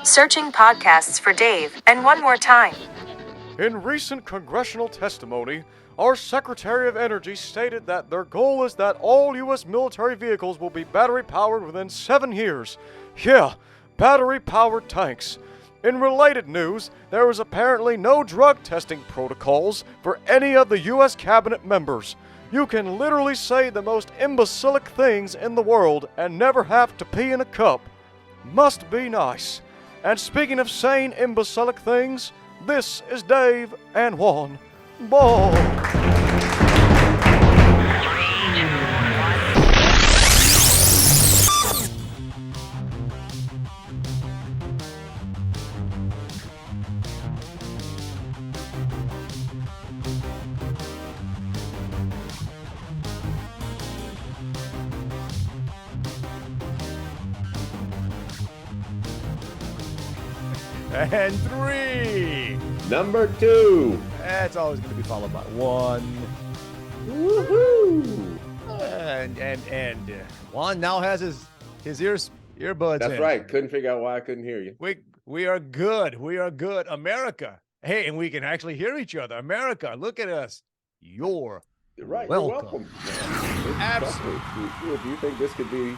Searching podcasts for Dave, and one more time. In recent congressional testimony, our Secretary of Energy stated that their goal is that all U.S. military vehicles will be battery-powered within 7 years. Yeah, battery-powered tanks. In related news, there is apparently no drug testing protocols for any of the U.S. cabinet members. You can literally say the most imbecilic things in the world and never have to pee in a cup. Must be nice. And speaking of saying imbecilic things, this is Dave and Juan. Ball. And 3. Number 2. That's always going to be followed by 1. Woohoo! And Juan now has his earbuds That's in. right. Couldn't figure out why I couldn't hear you. We are good. We are good. America. Hey, and we can actually hear each other. America, look at us. You're right. welcome. You're welcome. Absolutely. Do you think this could be,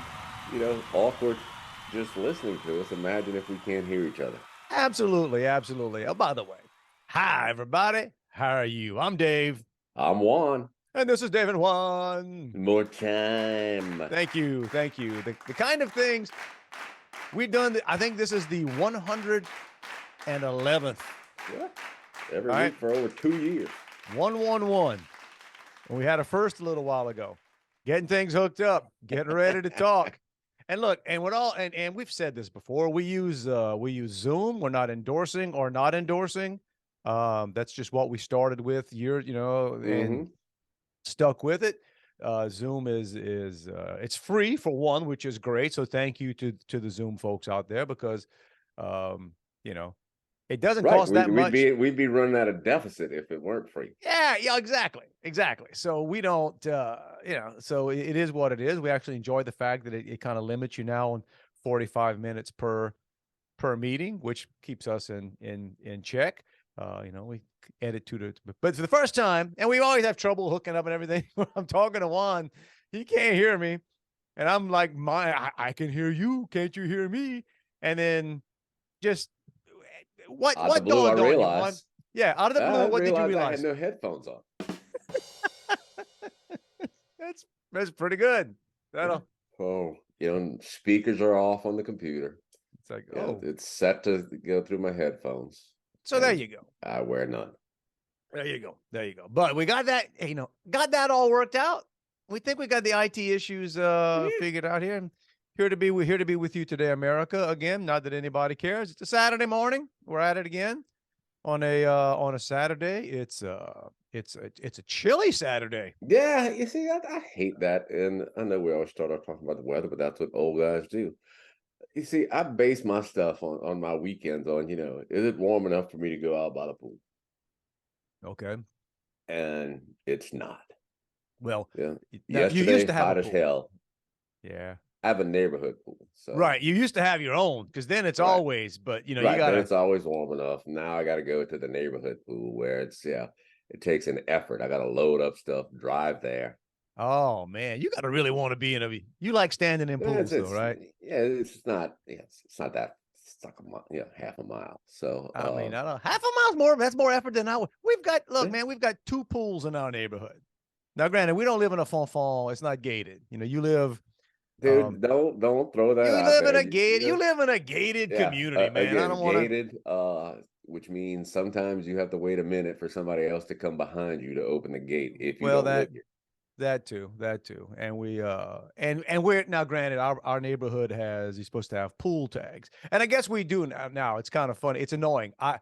awkward just listening to us? Imagine if we can't hear each other. Absolutely. Absolutely. Oh, by the way, hi, everybody. How are you? I'm Dave. I'm Juan. And this is Dave and Juan. More time. Thank you. Thank you. The kind of things we've done. I think this is the 111th. Yeah. Every All week right. for over 2 years. 111. And we had a first a little while ago. Getting things hooked up, getting ready to talk. And look, and and we've said this before. We use Zoom. We're not endorsing or not endorsing. That's just what we started with and stuck with it. Zoom is it's free for one, which is great. So thank you to the Zoom folks out there because it doesn't cost that much. We'd be running at a deficit if it weren't free. Yeah, exactly. So we don't, so it is what it is. We actually enjoy the fact that it kind of limits you now on 45 minutes per meeting, which keeps us in check. We edit but for the first time, and we always have trouble hooking up and everything. When I'm talking to Juan, he can't hear me, and I'm like, I can hear you. Can't you hear me? And then just what dawned on you, Juan? Yeah, out of the blue, what did you realize? I had no headphones on. That's pretty good. Speakers are off on the computer. It's like, it's set to go through my headphones. So there you go. I wear none. There you go. But we got that, got that all worked out. We think we got the IT issues figured out here. Here to be with you today, America. Again, not that anybody cares. It's a Saturday morning. We're at it again on a Saturday. It's a chilly Saturday. Yeah, you see, I hate that, and I know we always start off talking about the weather, but that's what old guys do. You see, I base my stuff on my weekends on, is it warm enough for me to go out by the pool? Okay. And it's not. Well, yeah. Yesterday, you used to have hot as hell. Yeah. I have a neighborhood pool. So. Right. You used to have your own because then it's always, but you right, gotta. It's always warm enough. Now I got to go to the neighborhood pool where it takes an effort. I got to load up stuff, drive there. Oh man, you got to really want to be you like standing in pools though, right? Yeah, it's not that. It's like half a mile. So I mean, I don't know. Half a mile's more. That's more effort than we've got. Look, man, we've got 2 pools in our neighborhood. Now, granted, we don't live in a fonfon. It's not gated. You live. Dude, don't throw that. You out live there. in a gated. You live in a gated community, man. Again, I don't want gated. Which means sometimes you have to wait a minute for somebody else to come behind you to open the gate. If you don't live here. That too, and we and we're now granted our neighborhood you're supposed to have pool tags, and I guess we do now. It's kind of funny. It's annoying. I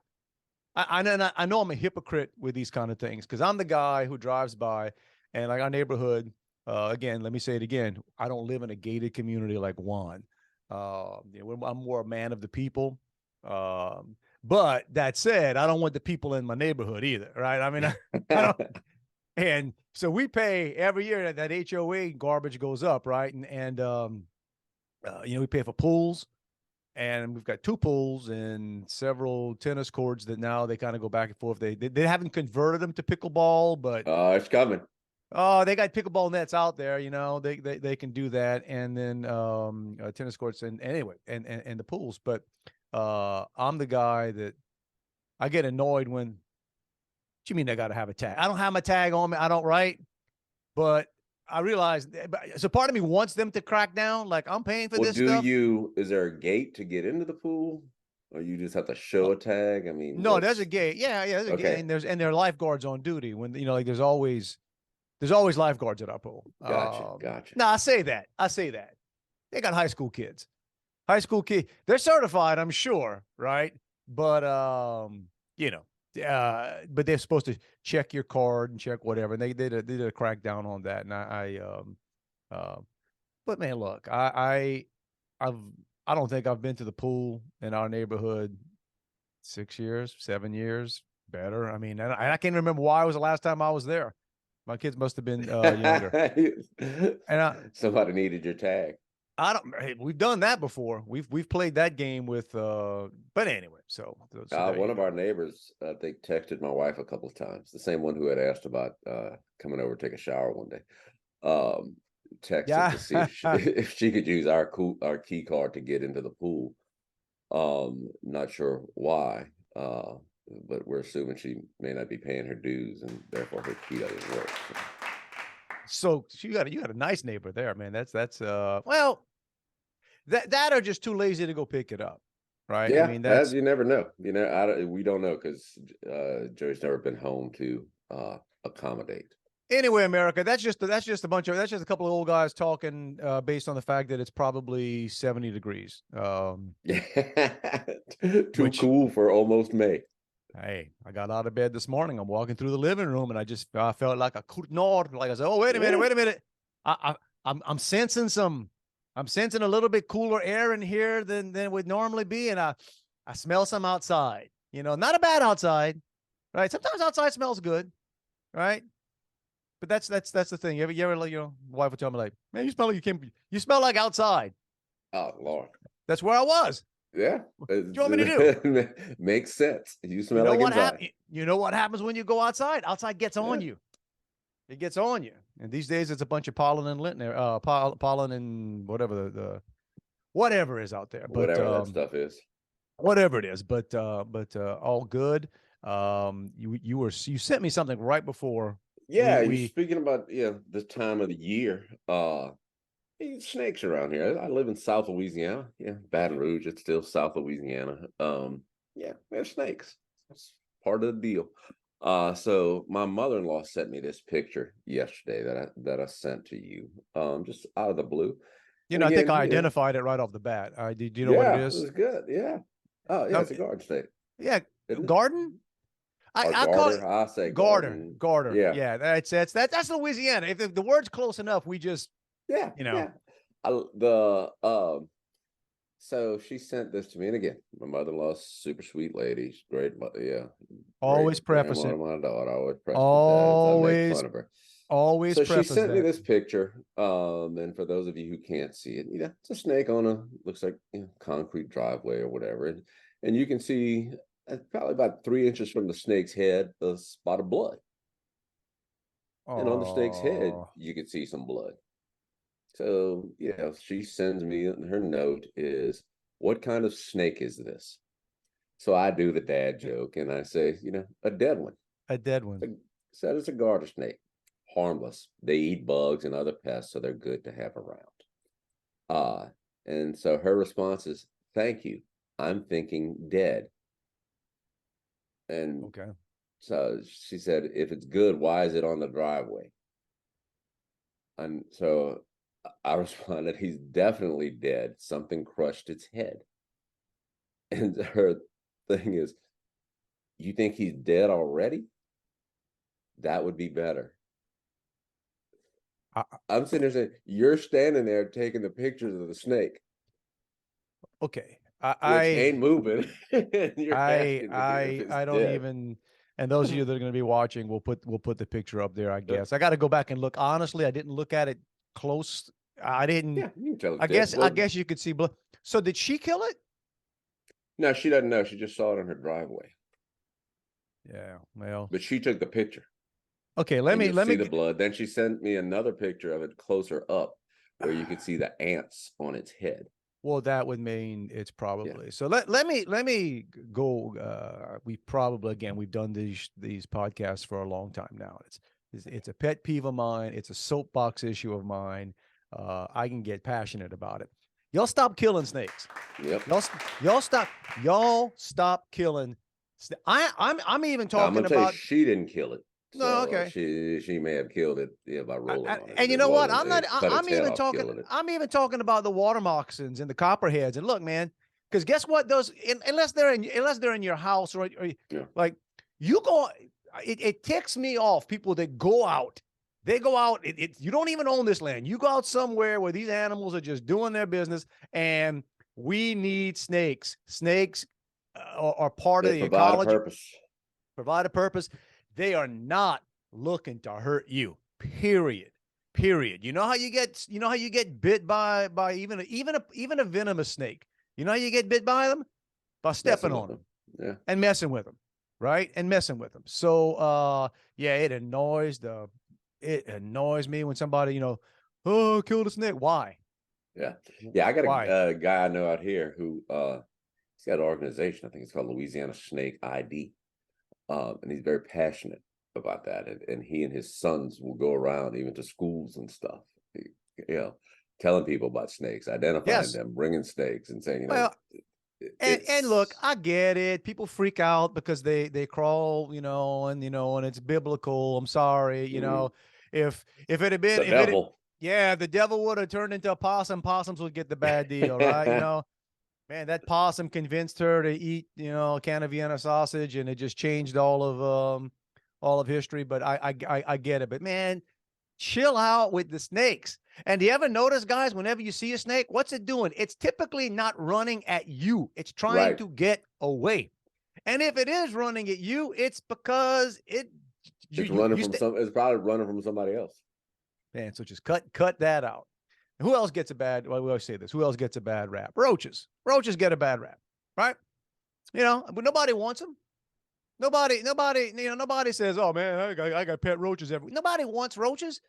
know I'm a hypocrite with these kind of things because I'm the guy who drives by and like our neighborhood. Again, let me say it again. I don't live in a gated community like Juan. I'm more a man of the people. But that said, I don't want the people in my neighborhood either, right? I mean, I don't. And so we pay every year that HOA garbage goes up, right? And we pay for pools, and we've got 2 pools and several tennis courts that now they kind of go back and forth. They haven't converted them to pickleball, but It's coming. oh, they got pickleball nets out there. They can do that, and then tennis courts and anyway, and the pools. But I'm the guy that I get annoyed when. What do you mean I got to have a tag? I don't have my tag on me. I don't write, but I realize. So part of me wants them to crack down. Like I'm paying for Well, this stuff. is there a gate to get into the pool? Or you just have to show a tag? I mean, No, there's a gate. Yeah, there's a gate, and there are lifeguards on duty when like there's always lifeguards at our pool. Gotcha. No, I say that. They got high school kids. They're certified, I'm sure, right? But but they're supposed to check your card and check whatever. And they did a crackdown on that. And but man, look, I don't think I've been to the pool in our neighborhood 6 years, 7 years, better. I mean, I can't remember why was the last time I was there. My kids must have been younger. And somebody needed your tag. hey, we've done that before. We've played that game with but anyway, so one of our neighbors, I think, texted my wife a couple of times. The same one who had asked about coming over to take a shower one day. Texted to see if she could use our key card to get into the pool. Not sure why, but we're assuming she may not be paying her dues and therefore her key doesn't work. So you got a nice neighbor there, man. That's well, that are just too lazy to go pick it up, right? Yeah, I mean, that's you never know. We don't know because Joey's never been home to accommodate. Anyway, America, that's just a couple of old guys talking based on the fact that it's probably 70 degrees. Too cool for almost May. Hey, I got out of bed this morning. I'm walking through the living room, and I felt like a coup nord. Like I said, oh, wait a minute. I'm sensing a little bit cooler air in here than would normally be, and I smell some outside. Not a bad outside, right? Sometimes outside smells good, right? But that's the thing. You ever your wife would tell me like, man, you smell like outside. Oh Lord, that's where I was. Yeah. What do you want me to do? Makes sense. You smell like inside. You know what happens when you go outside? Outside gets on you. It gets on you. And these days it's a bunch of pollen and lint there, pollen and whatever whatever is out there. But whatever that stuff is. Whatever it is, but all good. You sent me something right before. Yeah, you're speaking about the time of the year. Snakes around here. I live in South Louisiana. Yeah, Baton Rouge. It's still South Louisiana. There's snakes. That's part of the deal. So my mother-in-law sent me this picture yesterday that I sent to you, just out of the blue. I think I identified it right off the bat. Do you know what it is? It was good. Yeah. Oh yeah, it's a garden snake. Yeah, garden. I say garter. Yeah, that's Louisiana. If the word's close enough, we just So she sent this to me, and again, my mother-in-law's super sweet lady, she's great. Yeah, always preface it. My daughter always always make fun of her. Always. So she sent me this picture. And for those of you who can't see it, it's a snake on looks like concrete driveway or whatever, and you can see. Probably about 3 inches from the snake's head, a spot of blood. And on the snake's head, you can see some blood. So, she sends me, her note is, what kind of snake is this? So I do the dad joke, and I say, a dead one. A dead one. Said it's a garter snake. Harmless. They eat bugs and other pests, so they're good to have around. And so her response is, thank you. I'm thinking dead. And so she said, if it's good, why is it on the driveway? And so I responded, he's definitely dead. Something crushed its head. And her thing is, you think he's dead already? That would be better. I'm sitting there saying, you're standing there taking the pictures of the snake. Okay. I ain't moving. I don't even. And those of you that are going to be watching, we'll put the picture up there. I guess I got to go back and look. Honestly, I didn't look at it close. I didn't. Yeah, you can tell. I guess you could see blood. So did she kill it? No, she doesn't know. She just saw it on her driveway. Yeah, well, But she took the picture. okay. Let And me you'll see the blood. Then she sent me another picture of it closer up, where you could see the ants on its head. Well, that would mean it's probably so. Let me go. We probably again we've done these podcasts for a long time now. It's a pet peeve of mine. It's a soapbox issue of mine. I can get passionate about it. Y'all stop killing snakes. Yep. Y'all stop killing. I'm even Now, I'm talking gonna tell you, about. she didn't kill it. No, So okay. she may have killed it, by rolling on it. And you It know what? wasn't it cut its head off killing it. I'm even talking about the water moccasins and the copperheads. And look, man, because guess what? Those unless they're in your house or Yeah. like you go, it ticks me off. People that go out, they go out. You don't even own this land. You go out somewhere where these animals are just doing their business, and we need snakes. Snakes are part of They the provide ecology. a purpose. Provide a purpose. They are not looking to hurt you. Period. You know how you get bit by even a venomous snake. You know how you get bit by them? By stepping on them. Yeah. And messing with them. Right? And messing with them. So yeah, it annoys me when somebody, oh, killed a snake. Why? Yeah. Yeah, I got Why? a guy I know out here who he's got an organization. I think it's called Louisiana Snake ID. And he's very passionate about that. And he and his sons will go around even to schools and stuff, telling people about snakes, identifying them, bringing snakes, and saying, well, and look, I get it. People freak out because they crawl, and it's biblical. I'm sorry, if it had been the devil. The devil would have turned into a possum. Possums would get the bad deal, right? Man, that possum convinced her to eat, a can of Vienna sausage, and it just changed all of history. But I get it. But man, chill out with the snakes. And do you ever notice, guys, whenever you see a snake, what's it doing? It's typically not running at you. It's trying to get away. And if it is running at you, it's because it's probably running from somebody else. Man, so just cut that out. Who else gets a bad? Well, we always say this. Who else gets a bad rap? Roaches. Roaches get a bad rap, right? But nobody wants them. Nobody says, "Oh man, I got pet roaches every." Nobody wants roaches,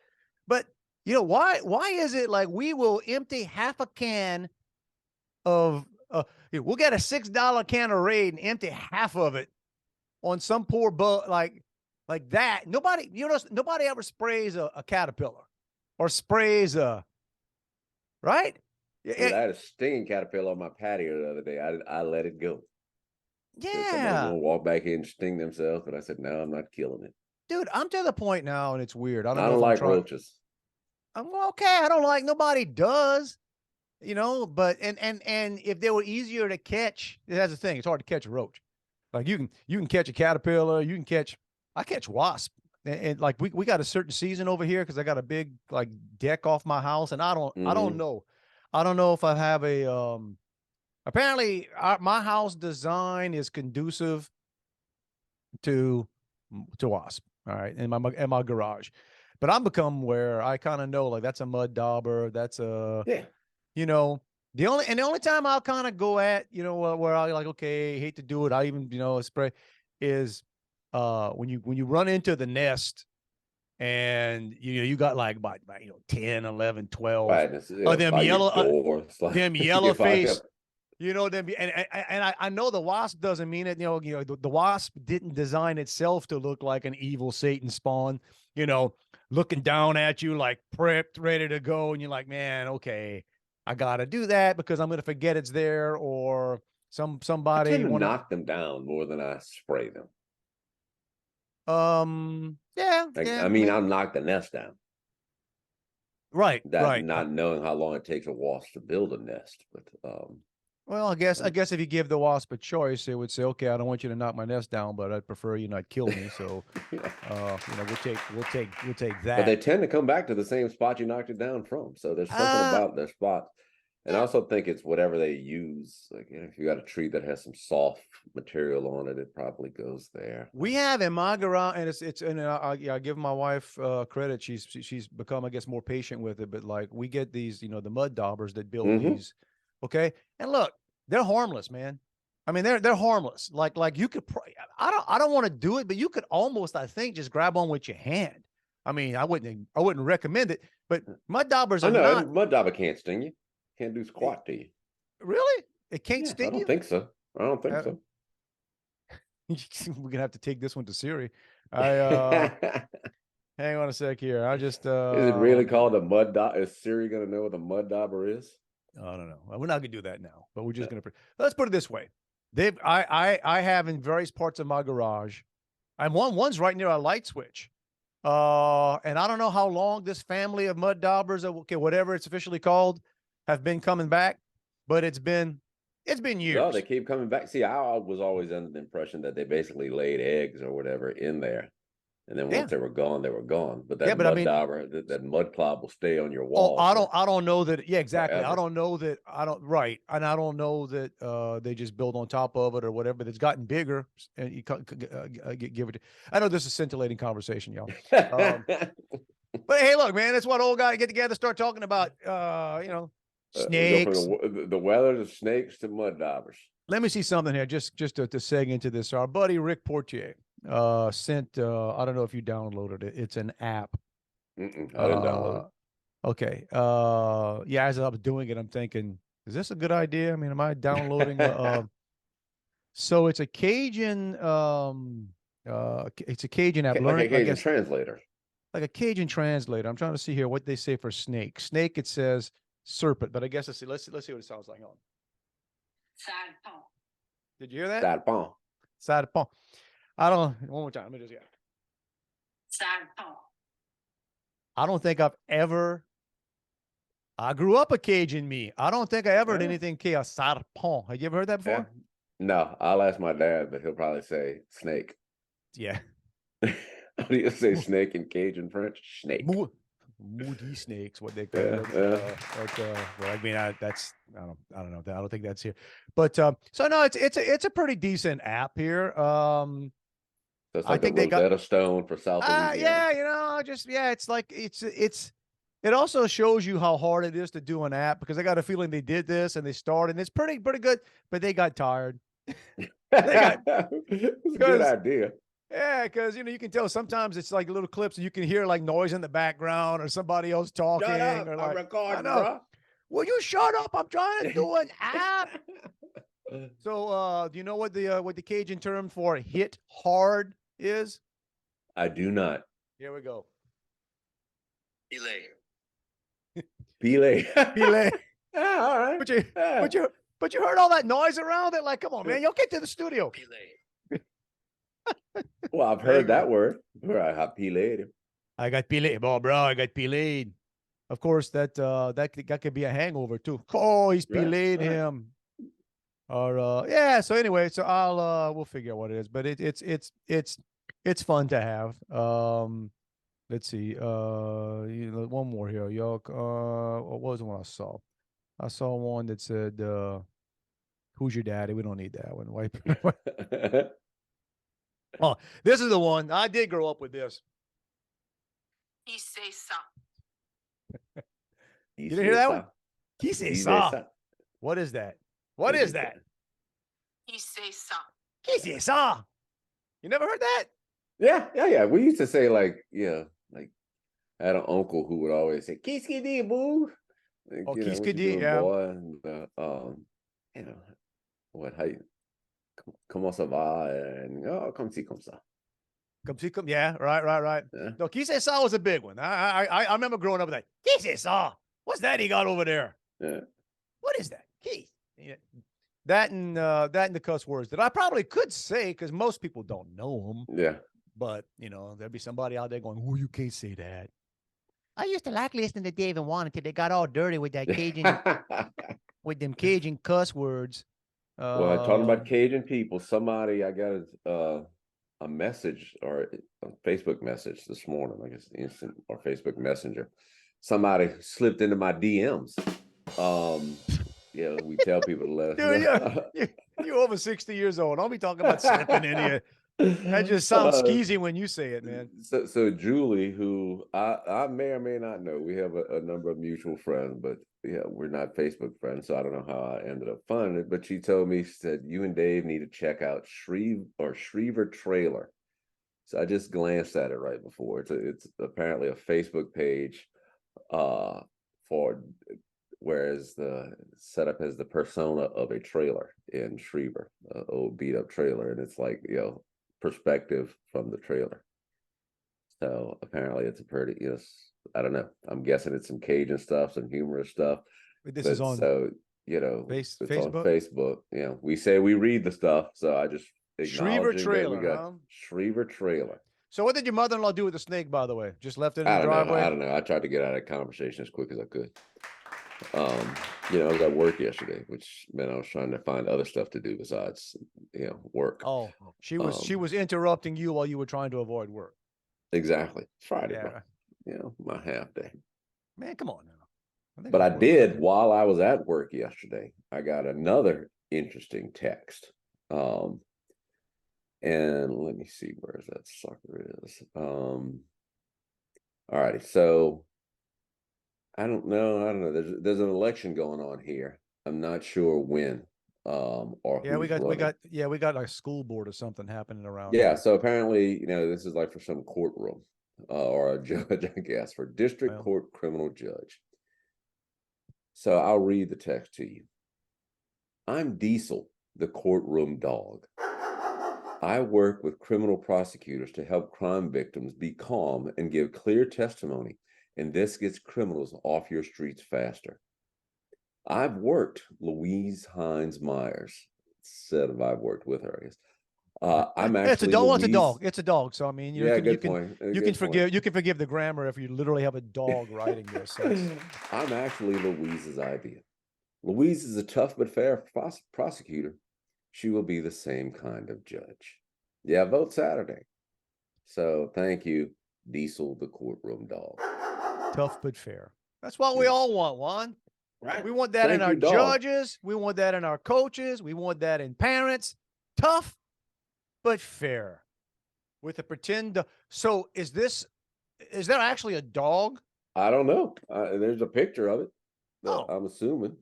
but why is it like we will empty half a can of we'll get a $6 can of Raid and empty half of it on some poor bug like that. Nobody ever sprays a caterpillar or sprays a. Right? Dude, I had a stinging caterpillar on my patio the other day. I let it go. Yeah. Somebody gonna walk back in and sting themselves, but I said, no, I'm not killing it. Dude, I'm to the point now, and it's weird. I don't like roaches. I'm okay. I don't like. Nobody does. But and if they were easier to catch, that's the thing. It's hard to catch a roach. Like you can catch a caterpillar. I catch wasp. And like we got a certain season over here because I got a big like deck off my house, and I don't know if I have a apparently my house design is conducive to wasp. All right, in my garage, but I'm become where I kind of know like that's a mud dauber, that's a the only time I'll kind of go at where I like okay, hate to do it, I even spray is when you run into the nest and you got like about 10, 11, 12 of them yellow face, them and I know the wasp doesn't mean it, the wasp didn't design itself to look like an evil Satan spawn, looking down at you like prepped, ready to go, and you're like, man, okay, I gotta do that because I'm gonna forget it's there, or somebody I tend to knock them down more than I spray them. Yeah. I mean, I'll knock the nest down. Right. Not knowing how long it takes a wasp to build a nest, but well, I guess if you give the wasp a choice, it would say, okay, I don't want you to knock my nest down, but I'd prefer you not kill me. So, we'll take that. But they tend to come back to the same spot you knocked it down from. So there's something about their spot. And I also think it's whatever they use. Like if you got a tree that has some soft material on it, it probably goes there. We have in my garage, and I give my wife credit. She's become, I guess, more patient with it. But like we get these, the mud daubers that build these. Okay, and look, they're harmless, man. I mean, they're harmless. Like you could. I don't want to do it, but you could almost, I think, just grab one with your hand. I mean, I wouldn't recommend it, but mud daubers I are know not mud dauber can't sting you. Can't do squat to you. really. It can't Yeah, I sting don't you. think so. I don't think Uh, so. We're gonna have to take this one to Siri. I hang on a sec here. I just Is it really called a mud dauber? Is Siri gonna know what a mud dauber is? I don't know. We're not gonna do that now, but we're just gonna. Let's put it this way: I have in various parts of my garage, and one's right near a light switch. And I don't know how long this family of mud daubers, okay, whatever it's officially called, have been coming back, but it's been years. No, they keep coming back. See, I was always under the impression that they basically laid eggs or whatever in there. And then once they were gone, they were gone. But that but I mud mean, dauber, that mud cloud will stay on your wall. I don't know that. Yeah, exactly. Forever. I don't know that. Right. And I don't know that they just build on top of it or whatever, but it's gotten bigger and you give it. I know this is a scintillating conversation, y'all. But hey, look, man, that's what old guys get together, start talking about, snakes. We go from the weather to snakes to mud daubers. Let me see something here, just to seg into this. Our buddy Rick Portier sent. I don't know if you downloaded it. It's an app. I didn't download it. Okay. Yeah, as I was doing it, I'm thinking, is this a good idea? I mean, am I downloading? So it's a Cajun. It's a Cajun app. Like a Cajun translator. Like a Cajun translator. I'm trying to see here what they say for snake. Snake, it says serpent, but I guess let's see what it sounds like. On. Serpent. Did you hear that? Serpent. Serpent. I don't. One more time. Let me just Serpent. I don't think I've ever. I grew up a Cajun me. I don't think I ever heard anything a serpent. Have you ever heard that before? Yeah. No, I'll ask my dad, but he'll probably say snake. Yeah. How do you say snake in Cajun French? Snake. Moody snakes, what they call it. Well, I mean, I don't know. I don't think that's here. But so no, it's a pretty decent app here. So it's like I think the they got Rosetta Stone for South Louisiana. Yeah, it's like it also shows you how hard it is to do an app, because I got a feeling they did this and they started and it's pretty good, but they got tired. It's a good idea. Yeah, because you can tell sometimes it's like little clips and you can hear like noise in the background or somebody else talking. Shut up, or I'm like, recording, I know. bro. Will you shut up? I'm trying to do an app. So do you know what the Cajun term for hit hard is? I do not. Here we go. Pelayed. Pelayed. Yeah, all right. But you heard all that noise around it? Like, come on, man, y'all get to the studio. Well, I've heard that word. Right, I pelayed. I got pelayed, bro. I got pelayed. Of course, that could be a hangover too. Oh, he's pelayed him. Or yeah. So anyway, so we'll figure out what it is. But it's fun to have. Let's see. One more here. Y'all. What was the one I saw? I saw one that said, "Who's your daddy?" We don't need that one. Wipe. Oh, this is the one. I did grow up with this. He say ça. You didn't hear that one? He say ça. What is that? What is that? He say ça. He say ça. You never heard that? Yeah. We used to say like I had an uncle who would always say "Kiskidi boo." Oh, Kiskidi, yeah. Boy, and what? How you? Comment ça va? And comme ci, comme ça. Yeah, right. Yeah. No, qui c'est ça was a big one. I remember growing up with that. Qui c'est ça? What's that he got over there? Yeah. What is that? Qui? Yeah. That and the cuss words that I probably could say because most people don't know them. Yeah. But there'd be somebody out there going, "Oh, you can't say that." I used to like listening to Dave and Juan until they got all dirty with that Cajun, with them Cajun cuss words. Well, talking about Cajun people, somebody, I got a message or a Facebook message this morning, I guess instant or Facebook Messenger. Somebody slipped into my DMs. We tell people to let us know. Dude, you're over 60 years old. Don't be talking about slipping in here. That just sounds skeezy when you say it, man. So Julie, who I may or may not know, we have a number of mutual friends, but yeah, we're not Facebook friends, so I don't know how I ended up finding it. But she told me, she said, you and Dave need to check out Shriever Trailer. So I just glanced at it right before. It's apparently a Facebook page for whereas the setup as the persona of a trailer in Shriever, old beat up trailer, and it's like, perspective from the trailer. So apparently it's a pretty, I don't know. I'm guessing it's some Cajun stuff, some humorous stuff. This is on it's Facebook? on Facebook. We say we read the stuff, so I just Shriever acknowledging that we Trailer, got huh? Shriever Trailer. So what did your mother-in-law do with the snake, by the way? Just left it in the I driveway? don't know. I tried to get out of the conversation as quick as I could. I was at work yesterday, which meant I was trying to find other stuff to do besides, work. Oh, she was interrupting you while you were trying to avoid work. Exactly. Friday, Yeah. bro. My half day. Man, come on now. But I did, while I was at work yesterday, I got another interesting text. And let me see, where that sucker is. All righty. So I don't know. There's an election going on here. I'm not sure when. Or yeah, we got a school board or something happening around. Yeah, here. so apparently, this is like for some courtroom or a judge, I guess, for district court criminal judge. So I'll read the text to you. I'm Diesel, the courtroom dog. I work with criminal prosecutors to help crime victims be calm and give clear testimony, and this gets criminals off your streets faster. I've worked Louise Hines Myers, said if I've worked with her, I guess. I'm actually it's a dog. It's a dog. It's a dog. So I mean, you can forgive the grammar if you literally have a dog writing this. I'm actually Louise's idea. Louise is a tough but fair prosecutor. She will be the same kind of judge. Yeah, vote Saturday. So thank you, Diesel, the courtroom dog. Tough but fair. That's what we all want, Juan. Right. We want that in our judges. We want that in our coaches. We want that in parents. Tough but fair. With a pretend. So is there actually a dog? I don't know. There's a picture of it. Oh. I'm assuming.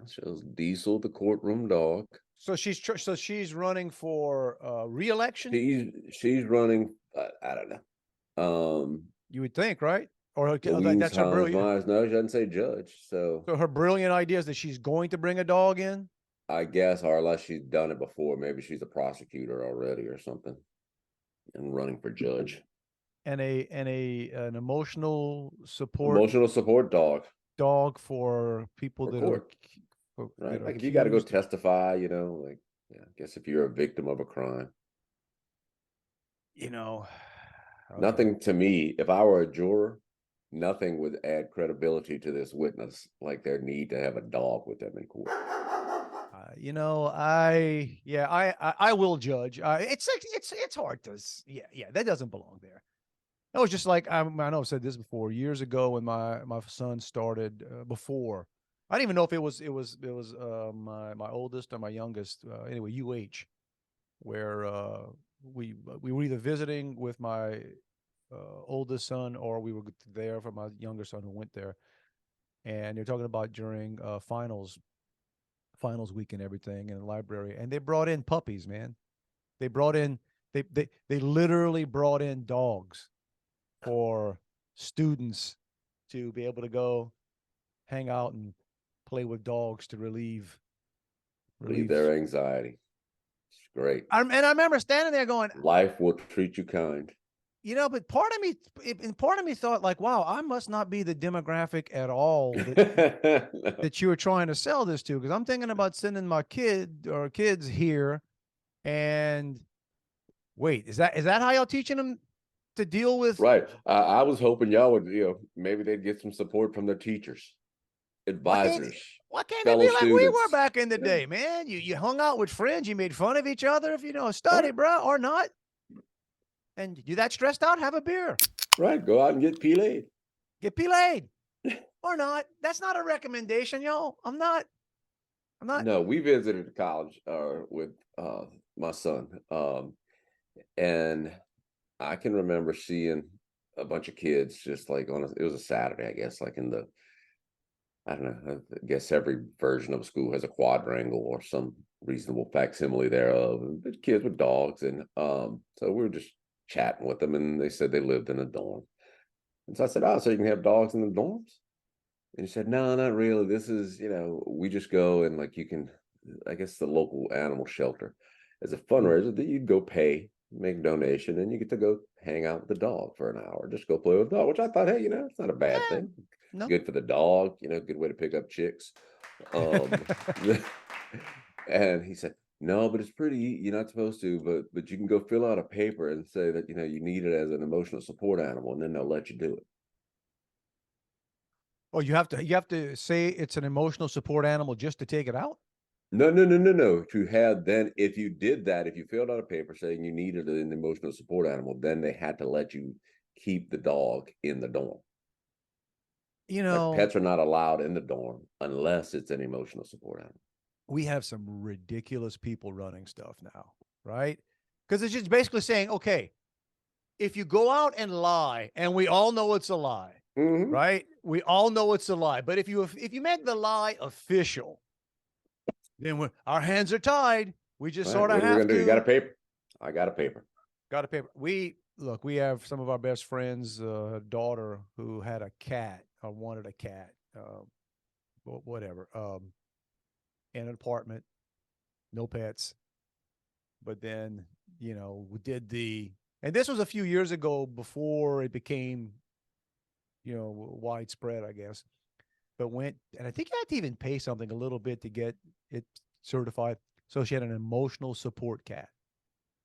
Shows Diesel, the courtroom dog. So she's running for re-election? She's running, I don't know. You would think, right? Or that's her brilliant. No, she doesn't say judge. So her brilliant idea is that she's going to bring a dog in? I guess, or unless she's done it before, maybe she's a prosecutor already or something and running for judge. And an emotional support dog for people for that court. Right. Like if you got to go testify, I guess if you're a victim of a crime. Nothing to me, if I were a juror, nothing would add credibility to this witness like their need to have a dog with them in court. I will judge. It's hard to, that doesn't belong there. It was just like, I know I've said this before, years ago when my son started, before, I didn't even know if it was my oldest or my youngest, anyway, UH, where we were either visiting with my oldest son or we were there for my younger son who went there. And they're talking about during finals week and everything in the library. And they brought in puppies, man. They literally brought in dogs for students to be able to go hang out and play with dogs to relieve their anxiety. It's great. And I remember standing there going, life will treat you kind. But part of me thought like, wow, I must not be the demographic at all that you were trying to sell this to. Because I'm thinking about sending my kids here. And wait, is that how y'all teaching them to deal with? Right. I was hoping y'all would, maybe they'd get some support from their teachers, advisors. Why can't it be like we were back in the day, man? You hung out with friends, you made fun of each other if study, bro, or not. And you that stressed out, have a beer. Right. Go out and get pelayed. Get pelayed. Or not. That's not a recommendation, y'all. I'm not I'm not. No, we visited college with my son, and I can remember seeing a bunch of kids just like it was a Saturday, I guess, like in the, I don't know, I guess every version of a school has a quadrangle or some reasonable facsimile thereof. And kids with dogs, and so we were just chatting with them, and they said they lived in a dorm. And so I said, "Oh, so you can have dogs in the dorms?" And he said, "No, not really. This is, we just go and like you can, I guess the local animal shelter as a fundraiser that you'd go pay, make a donation, and you get to go hang out with the dog for an hour, just go play with the dog," which I thought, hey, it's not a bad thing. No. Good for the dog, good way to pick up chicks. Um, and he said, "No, but it's pretty, you're not supposed to, but you can go fill out a paper and say that, you need it as an emotional support animal, and then they'll let you do it." Oh, you have to say it's an emotional support animal just to take it out? No, no, no, no, no. If you did that, if you filled out a paper saying you needed an emotional support animal, then they had to let you keep the dog in the dorm. You Like know, pets are not allowed in the dorm unless it's an emotional support animal. we have some ridiculous people running stuff now, right? Because it's just basically saying, okay, if you go out and lie, and we all know it's a lie, Mm-hmm. right? We all know it's a lie. But if you make the lie official, then our hands are tied. We just All right, sort of what are we have gonna do? You to. got a paper? I got a paper. Got a paper. We have some of our best friends' daughter who had a cat or wanted a cat, whatever, in an apartment, no pets. But then, we did and this was a few years ago before it became, widespread, I guess. But and I think you had to even pay something a little bit to get it certified. So she had an emotional support cat,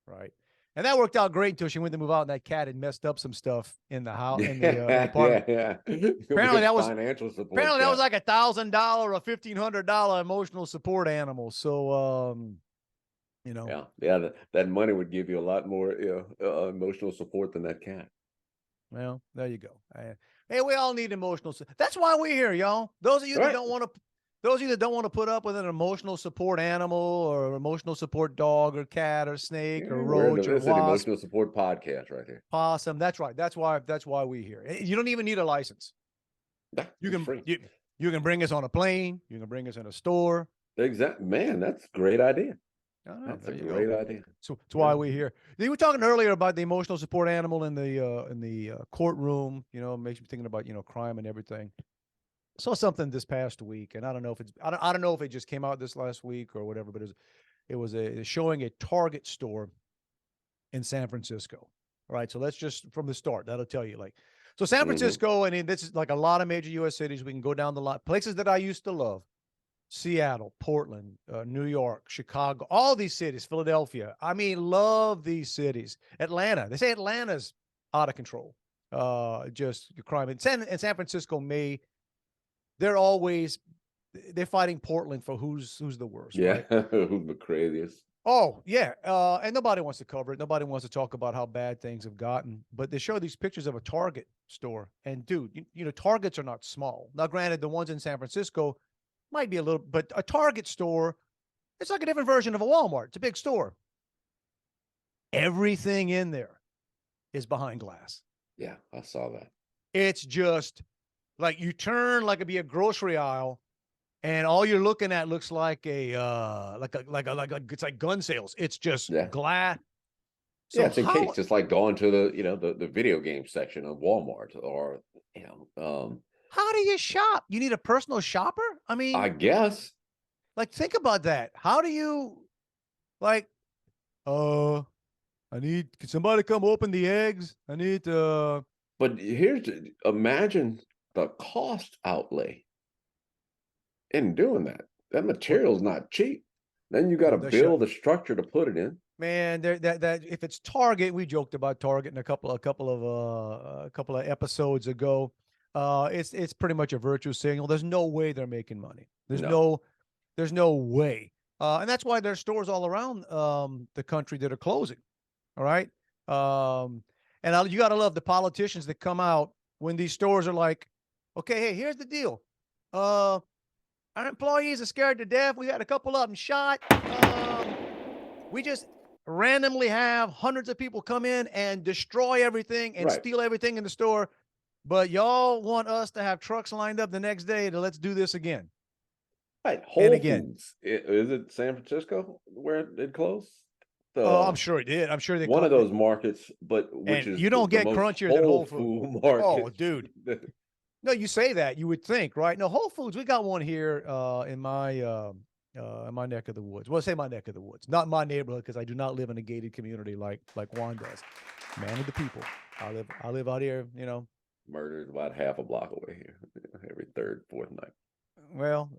right? And that worked out great until she went to move out, and that cat had messed up some stuff in the house, in the apartment. Yeah. Apparently that was financial support. Apparently that was like $1,000 or $1,500 emotional support animal. So, Yeah. That money would give you a lot more, emotional support than that cat. well, there you go. Hey, we all need emotional. That's why we're here, y'all. Those of you that don't want to put up with an emotional support animal or emotional support dog or cat or snake or roach or It's an wasp, emotional support podcast right here. possum. That's right. That's why we're here. You don't even need a license. You can free. you can bring us on a plane. You can bring us in a store. Exactly, man. That's a great idea. That's a great idea. So that's why we're here. You were talking earlier about the emotional support animal in the courtroom. Makes me thinking about crime and everything. I saw something this past week, and I don't know if I don't know if it just came out this last week or whatever, but it was showing a Target store in San Francisco. All right, so let's just from the start. That'll tell you so San Francisco, and this is like a lot of major U.S. cities. We can go down the line, places that I used to love. Seattle, Portland, New York, Chicago, all these cities, Philadelphia. I mean, love these cities. Atlanta. They say Atlanta's out of control. Just crime. And San Francisco they're fighting Portland for who's the worst. Yeah, right? who's the craziest? Oh, yeah. And nobody wants to cover it. Nobody wants to talk about how bad things have gotten. But they show these pictures of a Target store. And dude, Targets are not small. Now, granted, the ones in San Francisco might be a little, but a Target store, it's like a different version of a Walmart. It's a big store. Everything in there is behind glass. Yeah, I saw that. It's just like you turn like it'd be a grocery aisle, and all you're looking at looks like it's like gun sales. It's just glass. So it's encased. It's like going to the video game section of Walmart or how do you shop? You need a personal shopper? I mean, I guess. Like, think about that. How do you can somebody come open the eggs? I need to. But imagine the cost outlay in doing that. That material's not cheap. Then you got to build the structure to put it in. Man, that if it's Target, we joked about Target in a couple of episodes ago. It's pretty much a virtue signal. There's no way they're making money. There's no way. And that's why there's stores all around the country that are closing. All right. And you got to love the politicians that come out when these stores are like, okay, hey, here's the deal. Our employees are scared to death. We had a couple of them shot. We just randomly have hundreds of people come in and destroy everything and Right. steal everything in the store. But y'all want us to have trucks lined up the next day to let's do this again. Right. And Whole again. Foods. Is it San Francisco where it closed? Oh, I'm sure it did. I'm sure they One of those markets, but which and is you don't the get most crunchier than Whole Foods. food market. Oh, dude. No, you say that, you would think, right? No, Whole Foods, we got one here in my neck of the woods. Well, say my neck of the woods, not my neighborhood, because I do not live in a gated community like Juan does. Man of the people. I live out here, you know. Murdered about half a block away here, every third, fourth night. Well,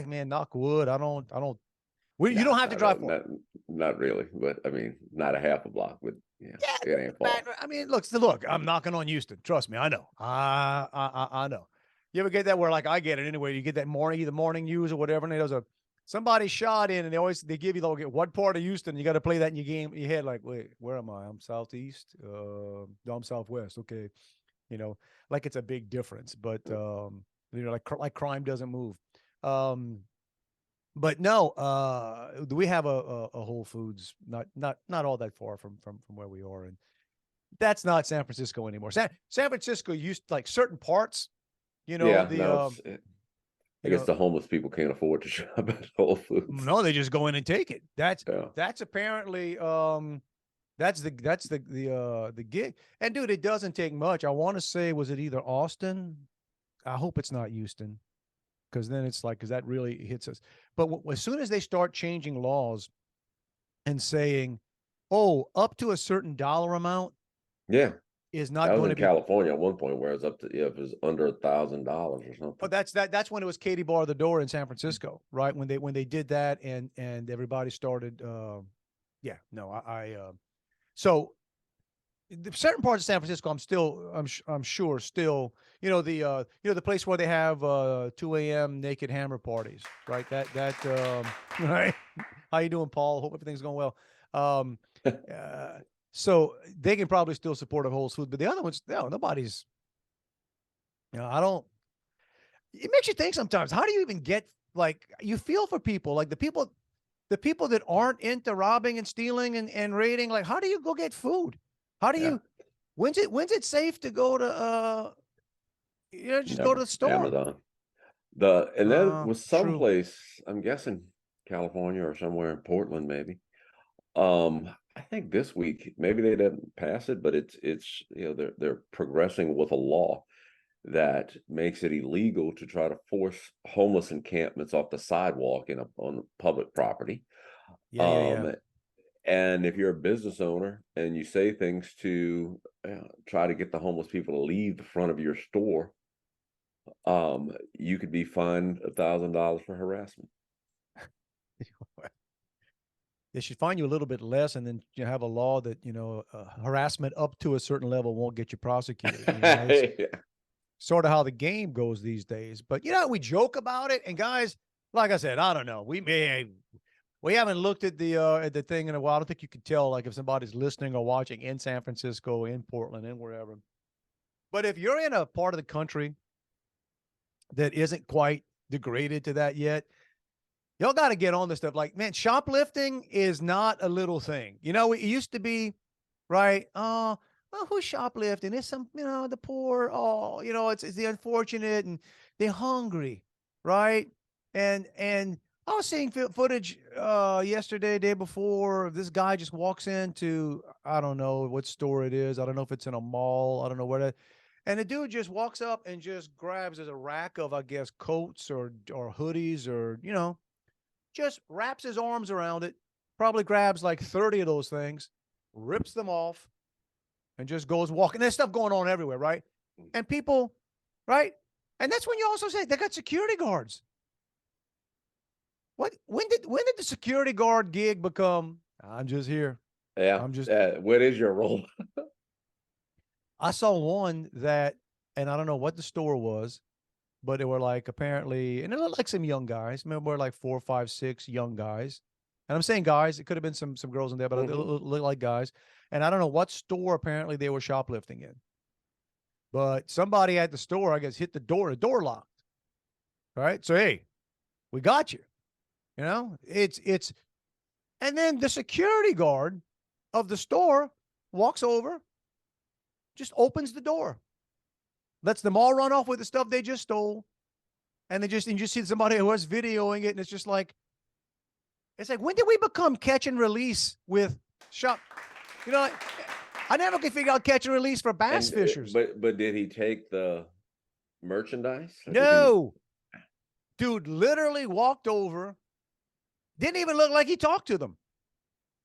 man, knock wood. I don't. You Nah, don't have to drive for it. Not really, but I mean, not a half a block, but yeah, it ain't far. I mean, look, I'm knocking on Houston. Trust me, I know. I know. You ever get that where like I get it anyway? You get that the morning news or whatever, and there's somebody shot in, and they give you what part of Houston. You got to play that in your head. Like, wait, where am I? I'm southeast. No, I'm southwest. Okay, you know, like it's a big difference, but like crime doesn't move. But no, we have a Whole Foods not all that far from where we are, and that's not San Francisco anymore. San Francisco used like certain parts, you know. Yeah, I guess the homeless people can't afford to shop at Whole Foods. No, they just go in and take it. That's apparently that's the gig. And dude, it doesn't take much. I want to say, was it either Austin? I hope it's not Houston. Because then it's like, because that really hits us. But as soon as they start changing laws and saying, oh, up to a certain dollar amount, is not going to be California at one point where it's up to if it's under $1,000 or something. But that's when it was Katie bar the door in San Francisco, right? When they did that and everybody started, so certain parts of San Francisco, I'm sure still, the place where they have 2 a.m. naked hammer parties, right? Right. How you doing, Paul? Hope everything's going well. So they can probably still support a Whole Foods, but the other ones, no, nobody's. It makes you think sometimes. How do you even get you feel for people like the people that aren't into robbing and stealing and raiding? Like, how do you go get food? How do you? When's it safe to go to go to the store? Amazon. Then was someplace, I'm guessing California or somewhere in Portland, maybe. I think this week maybe they didn't pass it, but it's they're progressing with a law that makes it illegal to try to force homeless encampments off the sidewalk on public property. Yeah. And if you're a business owner and you say things to try to get the homeless people to leave the front of your store, you could be fined $1,000 for harassment. They should fine you a little bit less, and then you have a law that harassment up to a certain level won't get you prosecuted. Sort of how the game goes these days. But we joke about it, and guys, like I said, I don't know. We haven't looked at the thing in a while. I don't think you can tell like if somebody's listening or watching in San Francisco, in Portland, and wherever. But if you're in a part of the country that isn't quite degraded to that yet, y'all got to get on this stuff. Like, man, shoplifting is not a little thing. It used to be, right? Oh, who's shoplifting? It's some, the poor. Oh, it's the unfortunate and they're hungry, right? And I was seeing footage yesterday, day before. This guy just walks into, I don't know what store it is. I don't know if it's in a mall. I don't know where and the dude just walks up and just grabs a rack of, I guess, coats or hoodies or, just wraps his arms around it, probably grabs like 30 of those things, rips them off, and just goes walking. There's stuff going on everywhere, right? And people, right? And that's when you also say they got security guards. When did the security guard gig become, I'm just here? Yeah. What is your role? I saw one that, and I don't know what the store was, but they were like apparently, and it looked like some young guys. Remember, like 4, 5, 6 young guys. And I'm saying guys, it could have been some girls in there, but it looked like guys. And I don't know what store apparently they were shoplifting in. But somebody at the store, I guess, hit the door locked. All right. So, hey, We got you. You know, and then the security guard of the store walks over, just opens the door, lets them all run off with the stuff they just stole. And you just see somebody who was videoing it. And it's just like, when did we become catch and release with shop? You know, I never could figure out catch and release for bass fishers. But did he take the merchandise? No. Dude literally walked over. Didn't even look like he talked to them.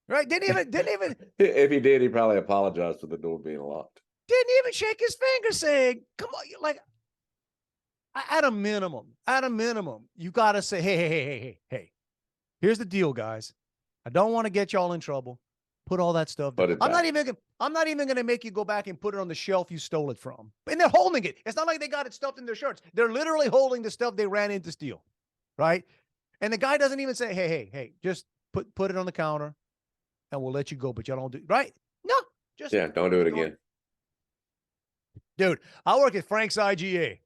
Right? Didn't even. If he did, he probably apologized for the door being locked. Didn't even shake his finger saying, come on, like, at a minimum, you got to say, hey, here's the deal, guys. I don't want to get y'all in trouble. Put all that stuff down. I'm not even going to make you go back and put it on the shelf you stole it from. And they're holding it. It's not like they got it stuffed in their shirts. They're literally holding the stuff they ran in to steal. Right? And the guy doesn't even say, hey, just put it on the counter and we'll let you go, but y'all don't do right. No, just don't do it again. Dude, I work at Frank's IGA.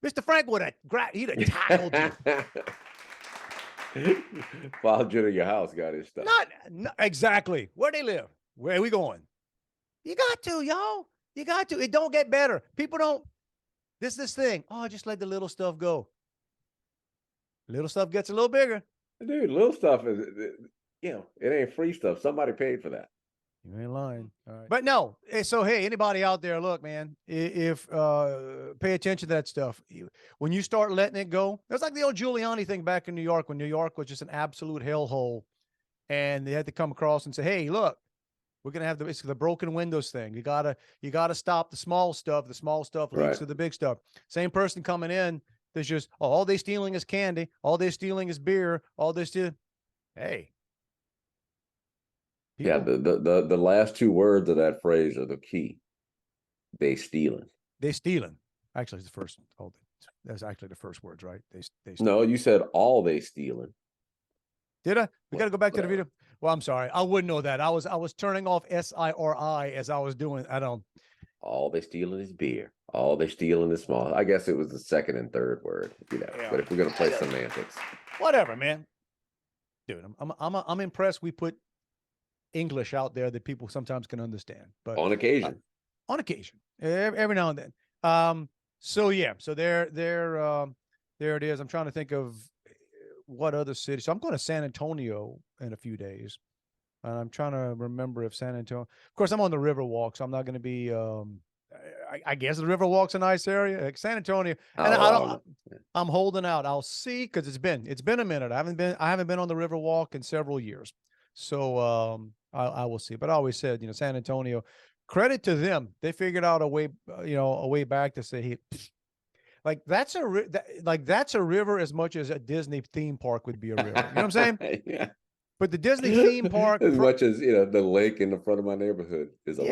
Mr. Frank he'd have tackled you. Followed you to your house, got his stuff. Not exactly. Where they live? Where are we going? You got to, y'all. You got to. It don't get better. People don't. This thing. Oh, just let the little stuff go. Little stuff gets a little bigger. Dude, little stuff is, it ain't free stuff. Somebody paid for that. You ain't lying. All right. But no. So, hey, anybody out there, look, man, if pay attention to that stuff. When you start letting it go, it's like the old Giuliani thing back in New York, when New York was just an absolute hellhole. And they had to come across and say, hey, look, we're going to have the broken windows thing. You gotta stop the small stuff. The small stuff leads to the big stuff. Same person coming in. There's just, all they stealing is candy. All they stealing is beer. All they stealing. Hey. People. Yeah, the last two words of that phrase are the key. They stealing. Actually, it's the first. Oh, that's actually the first words, right? They No, you said all they stealing. Did I? We got to go back to the video. Well, I'm sorry. I wouldn't know that. I was turning off SIRI as I was doing. I don't. All they stealing is beer. All they stealing is small. I guess it was the second and third word, Yeah. But if we're gonna play semantics, whatever, man. Dude, I'm impressed. We put English out there that people sometimes can understand, but on occasion, every now and then. So there it is. I'm trying to think of what other city. So I'm going to San Antonio in a few days, and I'm trying to remember if San Antonio. Of course, I'm on the Riverwalk, so I'm not going to be. I guess the Riverwalk's a nice area, like San Antonio, and I'm holding out. I'll see, because it's been a minute. I haven't been on the Riverwalk in several years, so I will see. But I always said, San Antonio, credit to them, they figured out a way back to say, hey, like that's a river as much as a Disney theme park would be a river. You know what I'm saying? Yeah. But the Disney theme park, as much as the lake in the front of my neighborhood is a lake.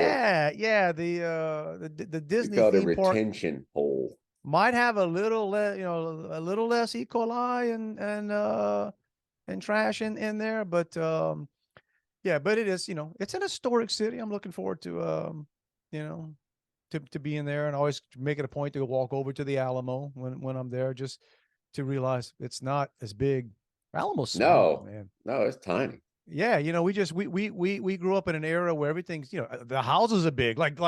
Yeah. The Disney theme park retention hole might have a little less, a little less E. coli and trash in there, but but it is, it's an historic city. I'm looking forward to to be in there, and always make it a point to walk over to the Alamo when I'm there, just to realize it's not as big. Alamo's small, man. No, it's tiny. Yeah, we grew up in an era where everything's, the houses are big. Like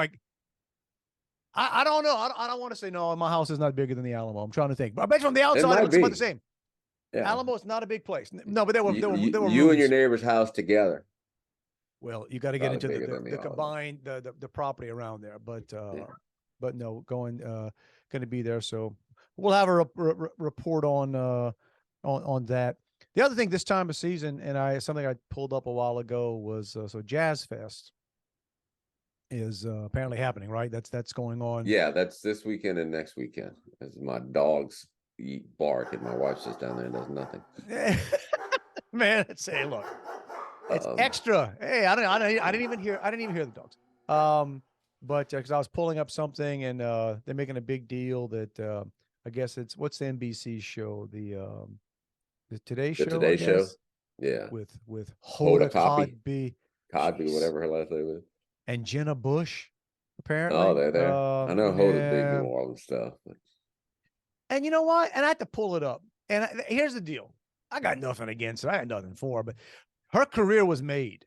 I don't know. I don't want to say no, my house is not bigger than the Alamo. I'm trying to think. But I bet from the outside it's about the same. Yeah. Alamo is not a big place. No, but there were you and your neighbor's house together. Well, you got to get into the combined the property around there, but no, going to be there. So we'll have a report on that. The other thing this time of season, and something I pulled up a while ago, was so Jazz Fest is apparently happening, right? That's going on. Yeah, that's this weekend and next weekend. As my dogs bark and my wife sits down there and does nothing. Man, hey, look, it's extra. Hey, I didn't even hear the dogs. But because I was pulling up something, and they're making a big deal that I guess what's the NBC show, the Today Show. The Today Show. Yeah. With Hoda Kotb, whatever her last name is, and Jenna Bush, apparently. Oh, they're there. I know Hoda's big New Orleans stuff. But... And you know what? And I had to pull it up. And here's the deal. I got nothing against her. I got nothing for her, but her career was made.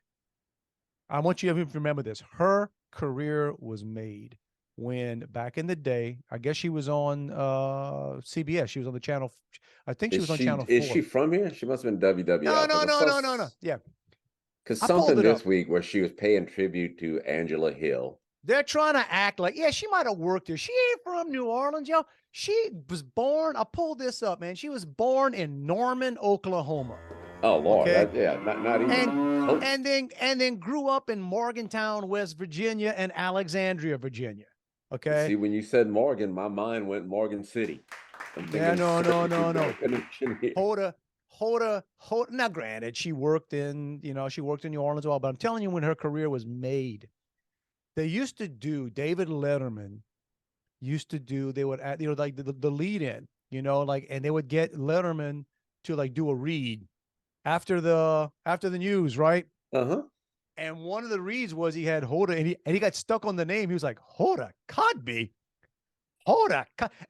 I want you to remember this. Her career was made when back in the day, I guess she was on CBS. She was on the channel. I think she was on channel 4. Is she from here? She must have been WWL. No. Yeah. Because I pulled something it this up. week where she was paying tribute to Angela Hill. They're trying to act like, yeah, she might have worked there. She ain't from New Orleans, yo. She was born, I pulled this up, man. She was born in Norman, Oklahoma. Oh Lord, Okay. not even close. And then grew up in Morgantown, West Virginia, and Alexandria, Virginia. Okay. See, when you said Morgan, my mind went Morgan City. Yeah, no. Hoda. Now, granted, she worked in New Orleans as well, but I'm telling you, when her career was made, they used to do, David Letterman used to do, they would add, like the lead in, and they would get Letterman to like do a read after the news, right? Uh-huh. And one of the reads was he had Hoda, and he got stuck on the name. He was like, Hoda Kotb.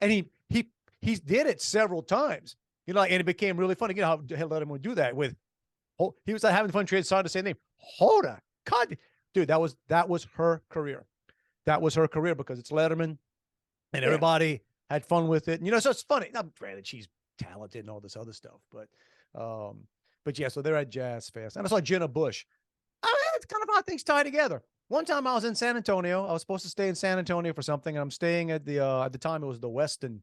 And he did it several times, and it became really funny. You know how Letterman would do that with, he was having fun trying to say the name, Hoda Kotb. Dude, that was her career. That was her career because it's Letterman, and everybody had fun with it. And, so it's funny. Now, granted, she's talented and all this other stuff, but yeah. So they're at Jazz Fest, and I saw Jenna Bush. It's kind of how things tie together. One time I was in San Antonio. I was supposed to stay in San Antonio for something, and I'm staying at the time it was the Westin,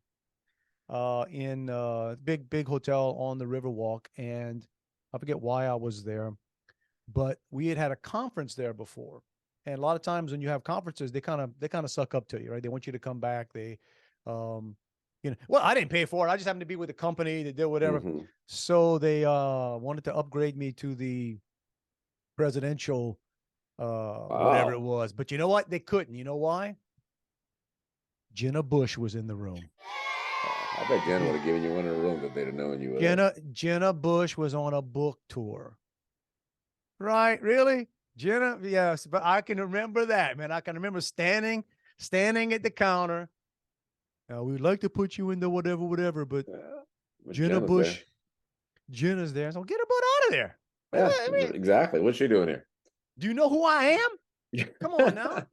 in big hotel on the Riverwalk, and I forget why I was there. But we had a conference there before. And a lot of times when you have conferences, they kind of suck up to you, right? They want you to come back. They, well, I didn't pay for it. I just happened to be with the company. They did whatever. Mm-hmm. So they wanted to upgrade me to the presidential, whatever it was. But you know what? They couldn't. You know why? Jenna Bush was in the room. I bet Jenna would have given you one in the room that they'd have known you were. Jenna Bush was on a book tour. Right? Really? Jenna? Yes, but I can remember that, man. I can remember standing at the counter. We'd like to put you in the whatever, but Jenna Bush, Jenna's there. So get her butt out of there. Yeah, exactly. What's she doing here? Do you know who I am? Come on now.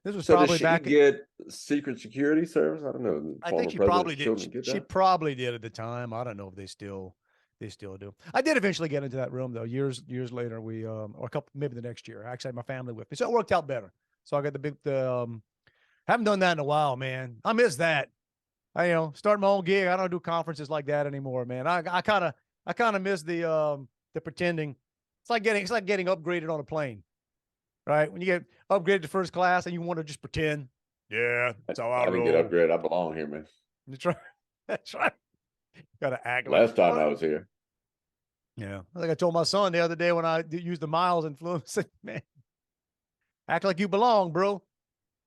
This was so probably did she get Secret Security Service? I don't know. I think she probably did. She probably did at the time. I don't know if they still do. I did eventually get into that room though. Years later, we or a couple, maybe the next year. Actually, I had my family with me, so it worked out better. So I got haven't done that in a while, man. I miss that. I start my own gig. I don't do conferences like that anymore, man. I kind of miss the pretending. It's like getting upgraded on a plane, right? When you get upgraded to first class and you want to just pretend. Yeah, that's how I roll. didn't get upgraded. I belong here, man. That's right. That's right. Gotta act Last time I was here. Yeah. I think I told my son the other day when I used the miles influence, said, man, act like you belong, bro.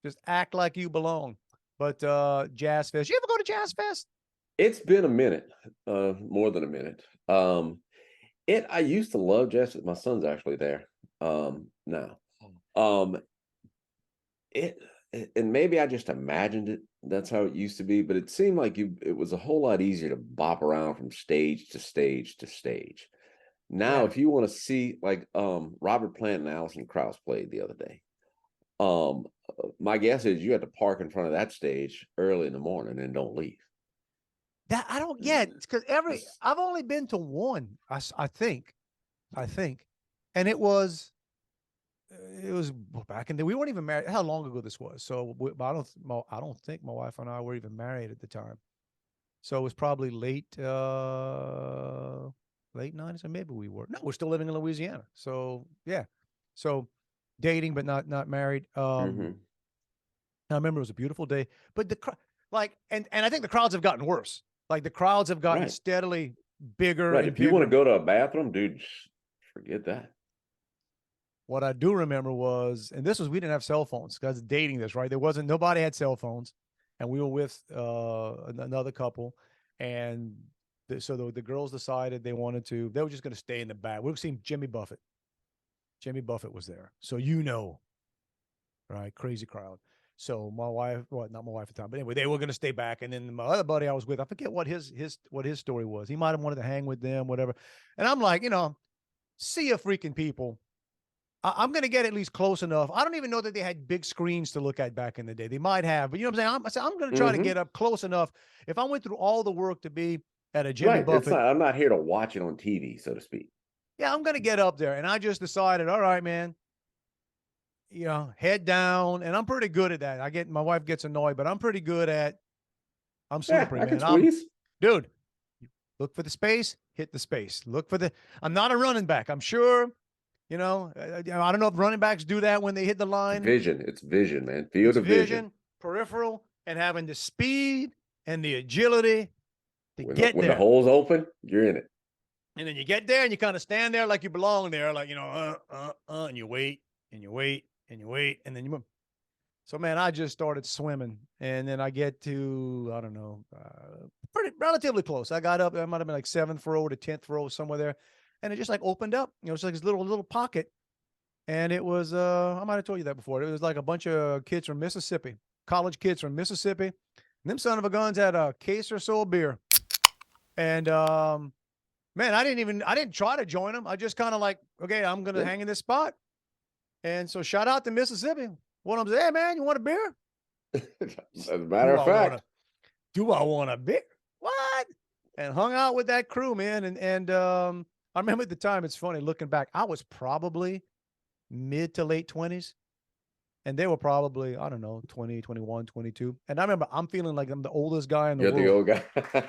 Just act like you belong. But Jazz Fest. You ever go to Jazz Fest? It's been a minute, more than a minute. I used to love Jazz Fest. My son's actually there now. And maybe I just imagined it. That's how it used to be, but it seemed like it was a whole lot easier to bop around from stage to stage to stage. Now, if you want to see, like Robert Plant and Alison Krauss played the other day, my guess is you had to park in front of that stage early in the morning and don't leave. That I don't get, because I've only been to one, I think, and it was back in the, we weren't even married. How long ago this was? So I don't think my wife and I were even married at the time. So it was probably late 90s, or maybe we were. No, we're still living in Louisiana. So yeah, so dating but not married. I remember it was a beautiful day, but and I think the crowds have gotten worse. Like the crowds have gotten steadily bigger. Right. If you want to go to a bathroom, dude, forget that. What I do remember was, and we didn't have cell phones because dating this, right? Nobody had cell phones, and we were with another couple, and so the girls decided they were just going to stay in the back. We were seeing Jimmy Buffett. Jimmy Buffett was there. So right? Crazy crowd. So my wife, well, not my wife at the time, but anyway, they were going to stay back. And then my other buddy I was with, I forget what his story was. He might have wanted to hang with them, whatever. And I'm like, see ya freaking people. I'm going to get at least close enough. I don't even know that they had big screens to look at back in the day. They might have, but you know what I'm saying? I'm going to try to Mhm. get up close enough. If I went through all the work to be at a Jimmy Right. It's Buffett, not, I'm not here to watch it on TV, so to speak. yeah, I'm going to get up there. And I just decided, all right, man, head down. And I'm pretty good at that. My wife gets annoyed, but I'm pretty good at, I'm Yeah, slippery, I can man. squeeze. Dude, look for the space, hit the space. I'm not a running back. I'm sure, I don't know if running backs do that when they hit the line. It's vision, man. Field of vision. Peripheral, and having the speed and the agility to When get the there. hole's open, you're in it. And then you get there and you kind of stand there like you belong there, like, and you wait and you wait and you wait and then you move. So, man, I just started swimming, and then I get to, I don't know, pretty relatively close. I got up, I might have been like 7th row to 10th row, somewhere there, and it just like opened up. It's like this little pocket, and it was, I might have told you that before. It was like a bunch of kids from Mississippi, college kids from Mississippi. And them son of a guns had a case or so of beer, and man, I didn't try to join them. I just kind of like, okay, I'm gonna hang in this spot, and so shout out to Mississippi. One of them said, "Hey, man, you want a beer?" As a matter of fact, do I want a beer? What? And hung out with that crew, man. And I remember at the time, it's funny looking back, I was probably mid to late 20s. And they were probably, I don't know, 20, 21, 22. And I remember I'm feeling like I'm the oldest guy in the you're world. the old guy.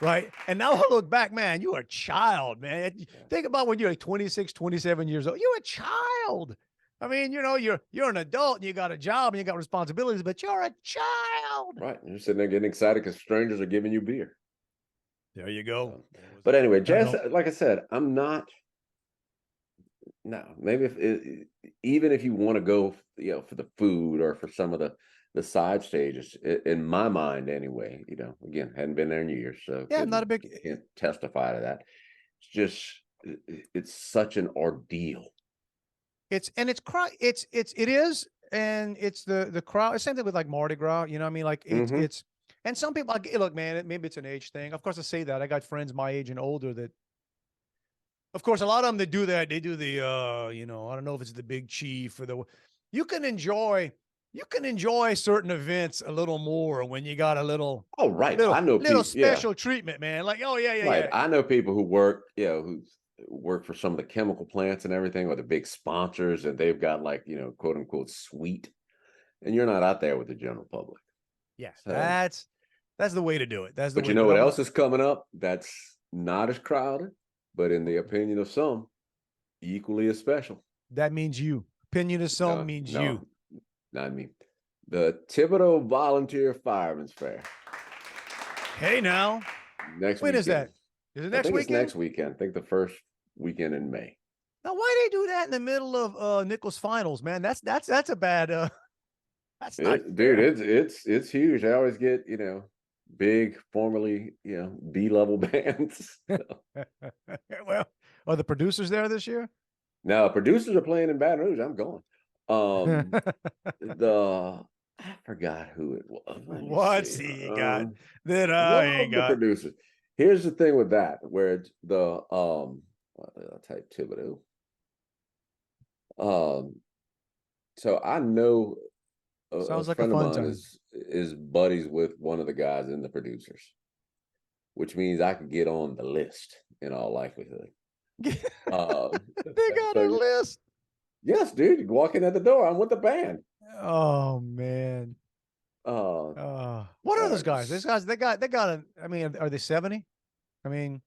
Right. And now I look back, man, you were a child, man. Think about when you're like 26, 27 years old. You're a child. I mean, you're an adult and you got a job and you got responsibilities, but you're a child. Right. You're sitting there getting excited because strangers are giving you beer. There you go. But anyway, Jess, like I said, I'm not. No, maybe even if you want to go, for the food or for some of the side stages, in my mind anyway, again, hadn't been there in years, so yeah, I'm not a big. can't testify to that. It's just it's such an ordeal. It is, and it's the crowd. Same thing with like Mardi Gras. You know what I mean? Like it's, and some people like, look, man, maybe it's an age thing. Of course, I say that. I got friends my age and older that, of course, a lot of them that do that. They do the, I don't know if it's the big chief or you can enjoy certain events a little more when you got a little. Oh, right. I know little special treatment, man. Like, oh yeah, right. yeah. I know people who work, who work for some of the chemical plants and everything, or the big sponsors, and they've got like, quote unquote suite, and you're not out there with the general public. Yes, So, that's the way to do it. That's the way. But you know what else is coming up that's not as crowded, but in the opinion of some, equally as special. That means you. Opinion of some means you. Not me. The Thibodaux Volunteer Firemen's Fair. Hey, now. Next when weekend. Is that? Is it next I think weekend? It's next weekend. I think the first weekend in May. Now, why they do that in the middle of Nichols finals, man? That's a bad. That's not dude. It's huge. I always get big, formerly B-level bands. Well, are the producers there this year? No, producers are playing in Baton Rouge. I'm going. I forgot who it was. What's he got that I ain't got? The producers. Here's the thing with that, where it's the I'll type Thibodaux. So I know sounds a like friend a fun of mine time. is buddies with one of the guys in the producers, which means I could get on the list in all likelihood. They got a list. Yes, dude. You walk in at the door. I'm with the band. Oh man. What are those guys? These guys, they got I mean, are they 70? I mean,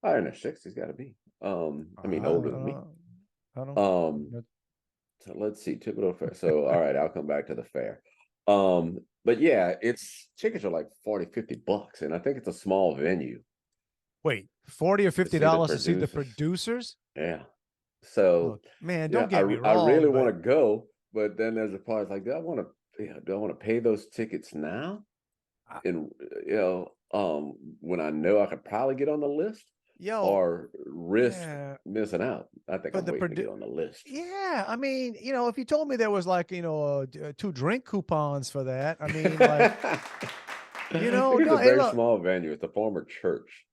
higher in their 60s, gotta be. I mean, older than me. I don't know. So let's see, Thibodaux Fair. So all right, I'll come back to the fair. But yeah, tickets are like $40-$50, and I think it's a small venue. Wait, $40 or $50 to see the producers? Yeah. So look, man, don't get me wrong. I really want to go, but then there's a part like, do I want to pay those tickets now? And when I know I could probably get on the list. Yo, or risk yeah, missing out. I think for I'm the waiting to get on the list. yeah, I mean, if you told me there was like, 2 drink coupons for that, I mean, like, It's no, a hey, very look, small venue. It's a former church.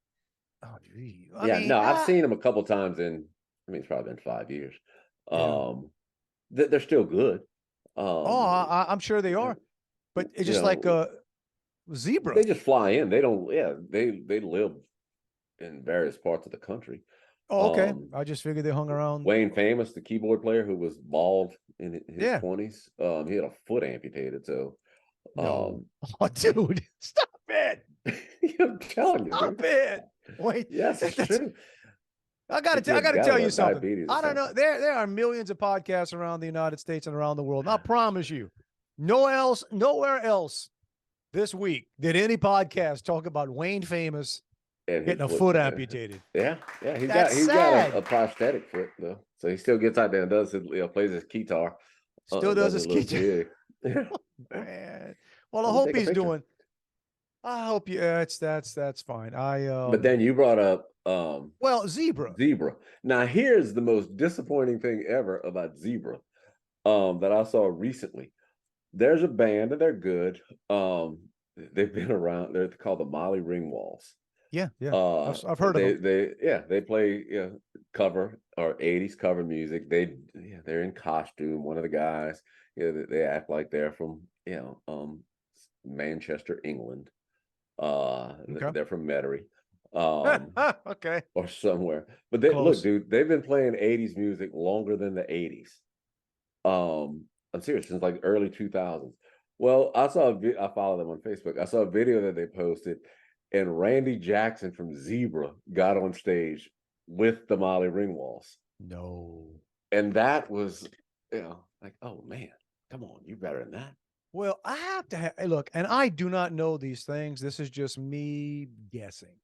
oh, gee, I Yeah, mean, no, I've seen them a couple times I mean, it's probably been 5 years. yeah. Um, they're still good. Oh, Um, I'm sure they yeah, are, but it's you just like know, Zebra. they just fly in. They don't, yeah, they live in various parts of the country. Oh, okay. Um, I just figured they hung around. Wayne Famous, the keyboard player who was bald in his Yeah. 20s, he had a foot amputated. So, No. um, Oh, dude, stop it. I'm telling you, Stop dude. it. Wait. Yes, it's That's, true. I I think he I had gotta got tell you about something. diabetes or I don't know. something. There are millions of podcasts around the United States and around the world. And I promise you, nowhere else this week did any podcast talk about Wayne Famous And his getting a foot, foot amputated. yeah, he's That's got sad. a prosthetic foot though, so he still gets out there and does it. Plays his guitar, Still does does his his little key. jig. Yeah, Man. Well, I let me hope take a he's picture. doing. I hope you. That's fine. But then you brought up Well, Zebra. Zebra. Now here's the most disappointing thing ever about Zebra that I saw recently. There's a band and they're good. They've been around. They're called the Molly Ringwalds. Yeah, yeah. I've heard of them. They play cover or 80s cover music. They're in costume. One of the guys, they act like they're from Manchester, England. Okay. They're from Metairie. Um, Okay. or somewhere. But look, Close. dude, they've been playing 80s music longer than the 80s. I'm serious, since like early 2000s. Well, I follow them on Facebook. I saw a video that they posted, and Randy Jackson from Zebra got on stage with the Molly Ringwalds. No. And that was, like, oh man, come on, you better than that. Well, I have to hey, look, and I do not know these things. This is just me guessing.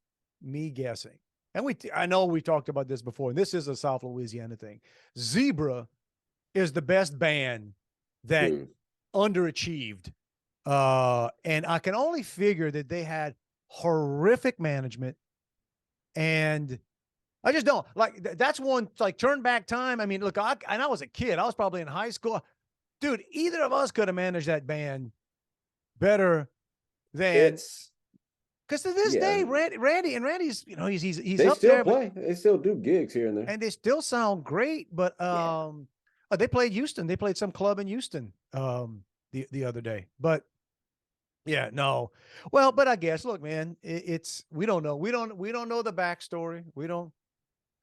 Me guessing. And I know we talked about this before, and this is a South Louisiana thing. Zebra is the best band that Dude. underachieved. And I can only figure that they had horrific management, and I just don't like that's one like turn back time. I mean, look, and I was a kid. I was probably in high school. Dude, either of us could have managed that band better than It's because to this yeah. day, Randy's, he's They up still there, play. They still do gigs here and there. and they still sound great. But Yeah. they played Houston. They played some club in Houston the other day. But yeah, no. Well, but I guess look, man, it's we don't know. We don't know the backstory. We don't.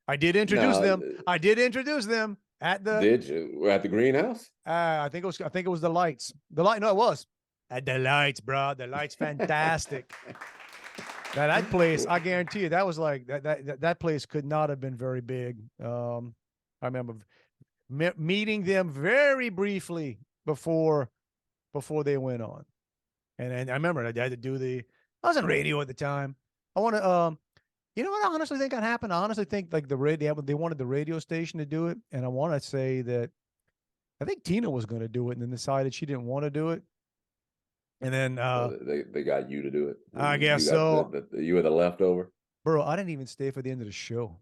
I did introduce No, them. I did introduce them at the did you? We're at the greenhouse? I think it was the lights. The light, no, it was at the lights, bro. The lights, fantastic. Now that place, I guarantee you, that was like that place could not have been very big. I remember meeting them very briefly before they went on, and I remember I had to do I was on radio at the time. I want to you know what I honestly think that happened? I honestly think like they wanted the radio station to do it, and I want to say that I think Tina was going to do it and then decided she didn't want to do it. And then So they got you to do it. I guess You got so. you were the leftover. Bro, I didn't even stay for the end of the show.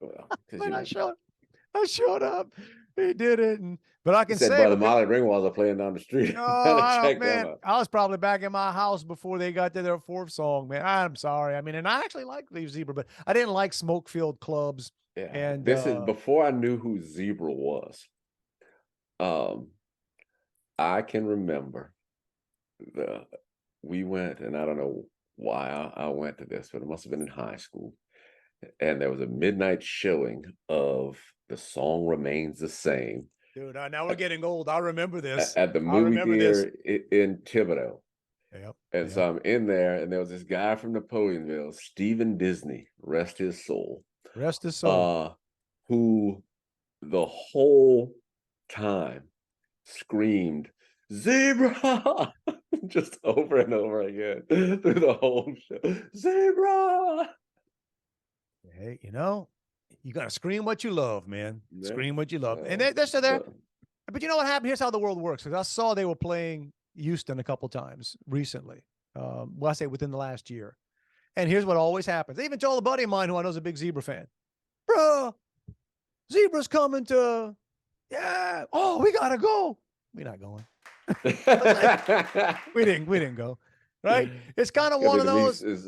Well, When I showed up. He did it. But I he can said, say "Brother, Molly Ringwalds are playing down the street. no, Gotta I don't, check them man. out." I was probably back in my house before they got to their 4th song, man. I'm sorry. I mean, and I actually like Leave Zebra, but I didn't like smoke-filled clubs. Yeah, And this is before I knew who Zebra was. I can remember we went, and I don't know why I went to this, but it must have been in high school. And there was a midnight showing of The Song Remains the Same. dude, now we're getting old. I remember this. At the movie theater in Thibodaux. Yep. And so I'm in there, and there was this guy from Napoleonville, Stephen Disney, rest his soul. Rest his soul. Who the whole time screamed, "Zebra!" just over and over again through the whole show. Zebra! Hey, you got to scream what you love, man. Yeah. Scream what you love. And they're still there. But you know what happened? Here's how the world works. Because I saw they were playing Houston a couple times recently. Well, I say within the last year. And here's what always happens. I even told a buddy of mine who I know is a big zebra fan. Bro, zebra's coming to, yeah. Oh, we gotta go. We're not going. We didn't go. Right? It's kind of one of those. Is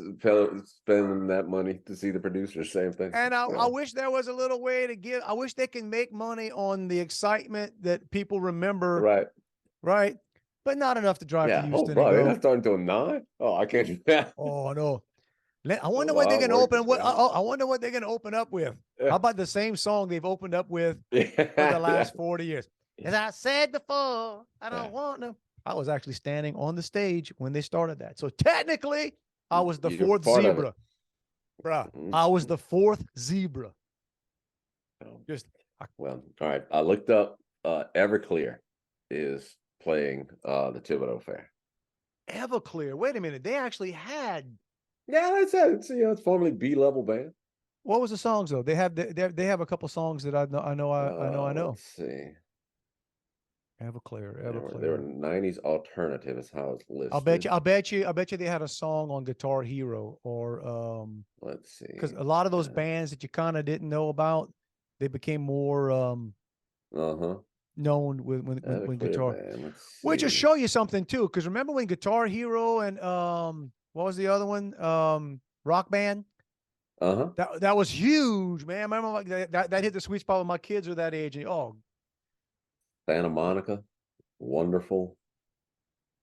spending that money to see the producers, same thing. And I wish there was a little way to give. I wish they can make money on the excitement that people remember. Right. Right. But not enough to drive to Houston. Oh, bro, they're not starting until 9. Oh, I can't do that. Oh no. I wonder what they're going to open. I wonder what they're going to open up with. How about the same song they've opened up with for the last 40 years? As I said before, I don't want to. I was actually standing on the stage when they started that. So technically, I was the fourth zebra. Bruh, I was the fourth zebra. Well, all right. I looked up Everclear is playing the Thibodaux Fair. Everclear. Wait a minute. They actually had. Yeah, that's it. It's formerly B-level band. What was the songs though? They have a couple songs that I know. Let's see. Everclear. They were 90s alternative is how it's listed. I'll bet you they had a song on Guitar Hero or let's see. Because a lot of those bands that you kind of didn't know about, they became more known when Guitar. Which just show you something too, because remember when Guitar Hero and what was the other one? Rock Band. That was huge, man. I remember that hit the sweet spot when my kids were that age. And, Santa Monica, wonderful.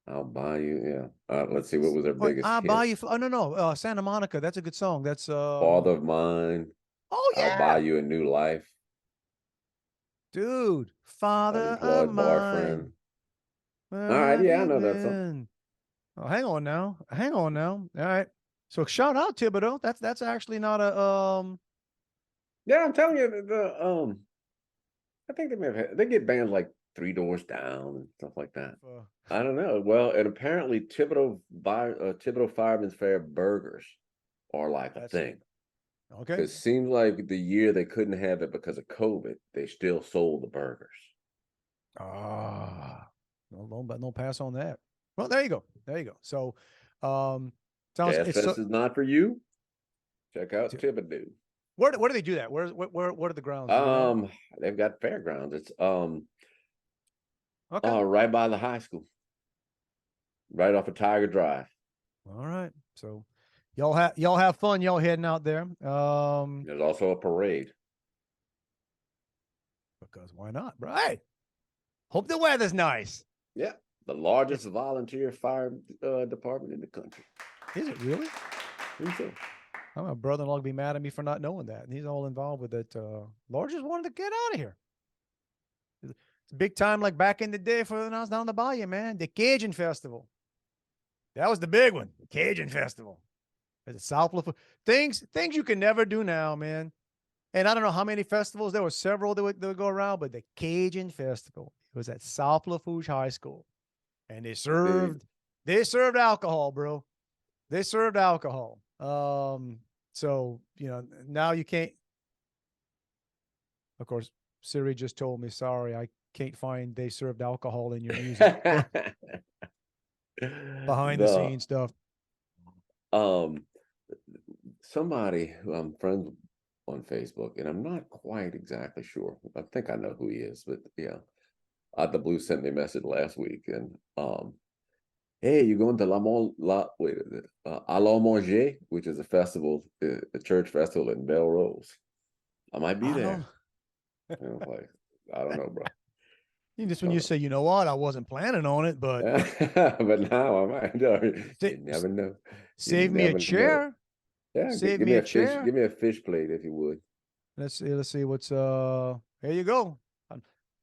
I'll buy you. Yeah. Let's see. What was their biggest? I'll buy you. Oh no. Santa Monica. That's a good song. That's Father of Mine. Oh yeah. I'll buy you a new life. Dude, Father of Mine. All right. Yeah, I know that song. Oh, hang on now. All right. So shout out Thibodaux. That's actually not a Yeah, I'm telling you, I think they get bands like Three Doors Down and stuff like that. I don't know. Well, and apparently Thibodaux Firemen's Fair burgers are like a thing. Okay. It seems like the year they couldn't have it because of COVID, they still sold the burgers. No pass on that. Well, there you go. So, Jazz Fest is not for you. Check out Thibodaux. Where do they do that? What are the grounds? They've got fairgrounds. It's okay. Right by the high school, right off of Tiger Drive. All right. So, y'all have fun. Y'all heading out there. There's also a parade. Because why not? Right. Hope the weather's nice. Yeah, the largest volunteer fire department in the country. Is it really? I think so. My brother-in-law would be mad at me for not knowing that, and he's all involved with it. Largest wanted to get out of here. It's a big time, like back in the day for when I was down the bayou, man. The Cajun Festival. That was the big one. The Cajun Festival. It's South Lafourche. Things you can never do now, man. And I don't know how many festivals. There were several that would go around, but the Cajun Festival. It was at South Lafourche High School, and they served alcohol, bro. They served alcohol. So, now you can't, of course, Siri just told me, sorry, I can't find they served alcohol in your music. Behind the scenes stuff. Somebody who I'm friends with on Facebook, and I'm not quite exactly sure. I think I know who he is, but yeah. The Blue sent me a message last week, and hey, you're going to Alamo, which is a festival, a church festival in Melrose. I might be there. I don't know, bro. Just when you say, you know what, I wasn't planning on it, but but now I might. You never know. Save me a chair. Yeah, save give me a fish. chair. Give me a fish plate if you would. Let's see what's there you go.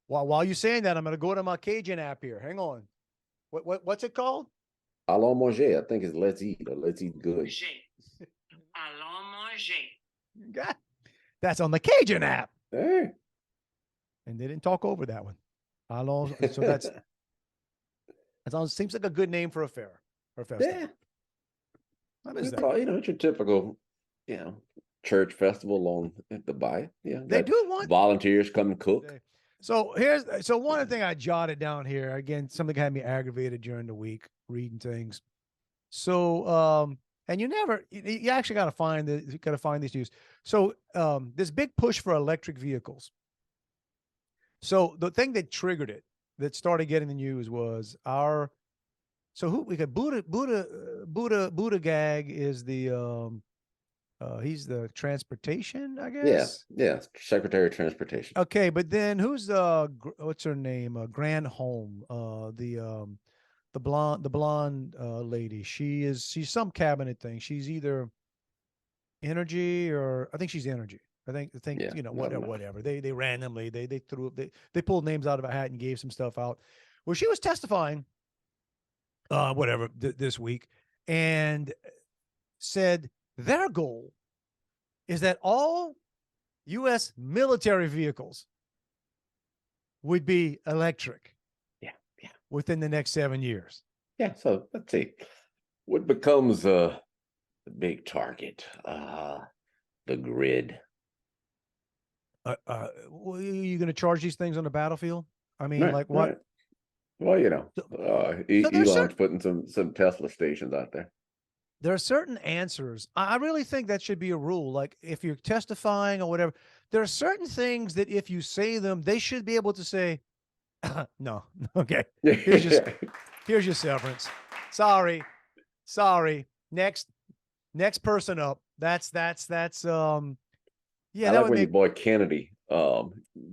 While you're saying that, I'm gonna go to my Cajun app here. Hang on. What's it called? Allons manger. I think it's let's eat or let's eat good. Allons manger. That's on the Cajun app. Hey. And they didn't talk over that one. Allons. So that seems like a good name for a fair or a festival. Yeah. What is that? It's your typical, church festival on the bay. Yeah. They do want volunteers come and cook. So one thing I jotted down here, again, something had me aggravated during the week reading things. So And you actually got to find these news. So this big push for electric vehicles. So the thing that triggered it, that started getting the news, was we got Buddha Gag is the he's the transportation, I guess. Yeah, Secretary of Transportation. Okay, but then who's what's her name? Granholm, the blonde lady. She's some cabinet thing. She's either energy, or I think she's energy. I think Yeah, whatever. They randomly they pulled names out of a hat and gave some stuff out. Well, she was testifying this week, and said their goal is that all U.S. military vehicles would be electric. Yeah. Within the next 7 years. Yeah. So let's see, what becomes the big target? The grid. Are you going to charge these things on the battlefield? I mean, Right, like what? right. Well, Elon's putting some Tesla stations out there. There are certain answers. I really think that should be a rule. Like if you're testifying or whatever, there are certain things that if you say them, they should be able to say, no, okay. Here's your severance. Sorry. Next person up. That's yeah. I like when your boy Kennedy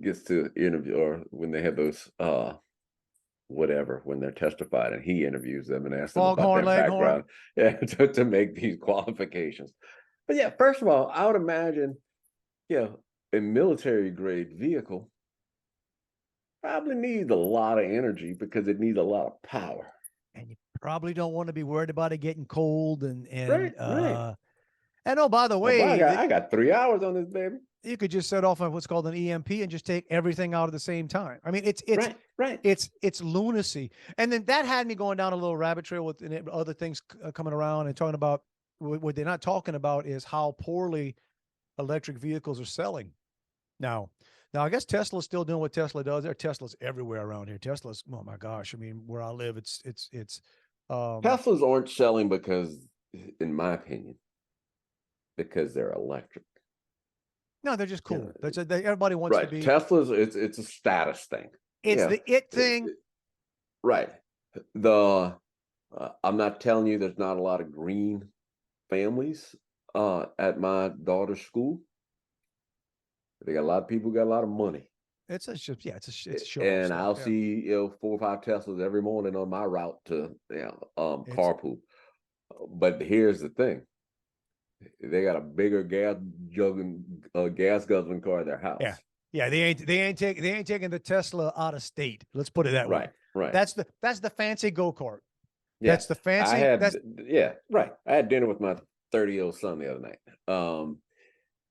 gets to interview, or when they have those when they're testified and he interviews them and asks them about their background, to make these qualifications. But yeah, first of all, I would imagine, a military grade vehicle probably needs a lot of energy because it needs a lot of power. And you probably don't want to be worried about it getting cold and right. And oh, by the way, I got 3 hours on this baby. You could just set off on what's called an EMP and just take everything out at the same time. I mean, it's right. It's lunacy. And then that had me going down a little rabbit trail with other things coming around and talking about what they're not talking about is how poorly electric vehicles are selling now. Now, I guess Tesla's still doing what Tesla does. There are Teslas everywhere around here. Teslas, oh my gosh. I mean, where I live, it's Teslas aren't selling because, in my opinion, because they're electric. No, they're just cool. Everybody wants to be. Tesla's, it's a status thing. It's the it thing. Right. I'm not telling you there's not a lot of green families at my daughter's school. They got a lot of people who got a lot of money. It's a show. And I'll see 4 or 5 Teslas every morning on my route to carpool. But here's the thing. They got a bigger gas guzzling car in their house. Yeah. They ain't taking the Tesla out of state. Let's put it that way. Right. That's the fancy go-kart. Yeah. That's the fancy. I had dinner with my 30-year-old son the other night.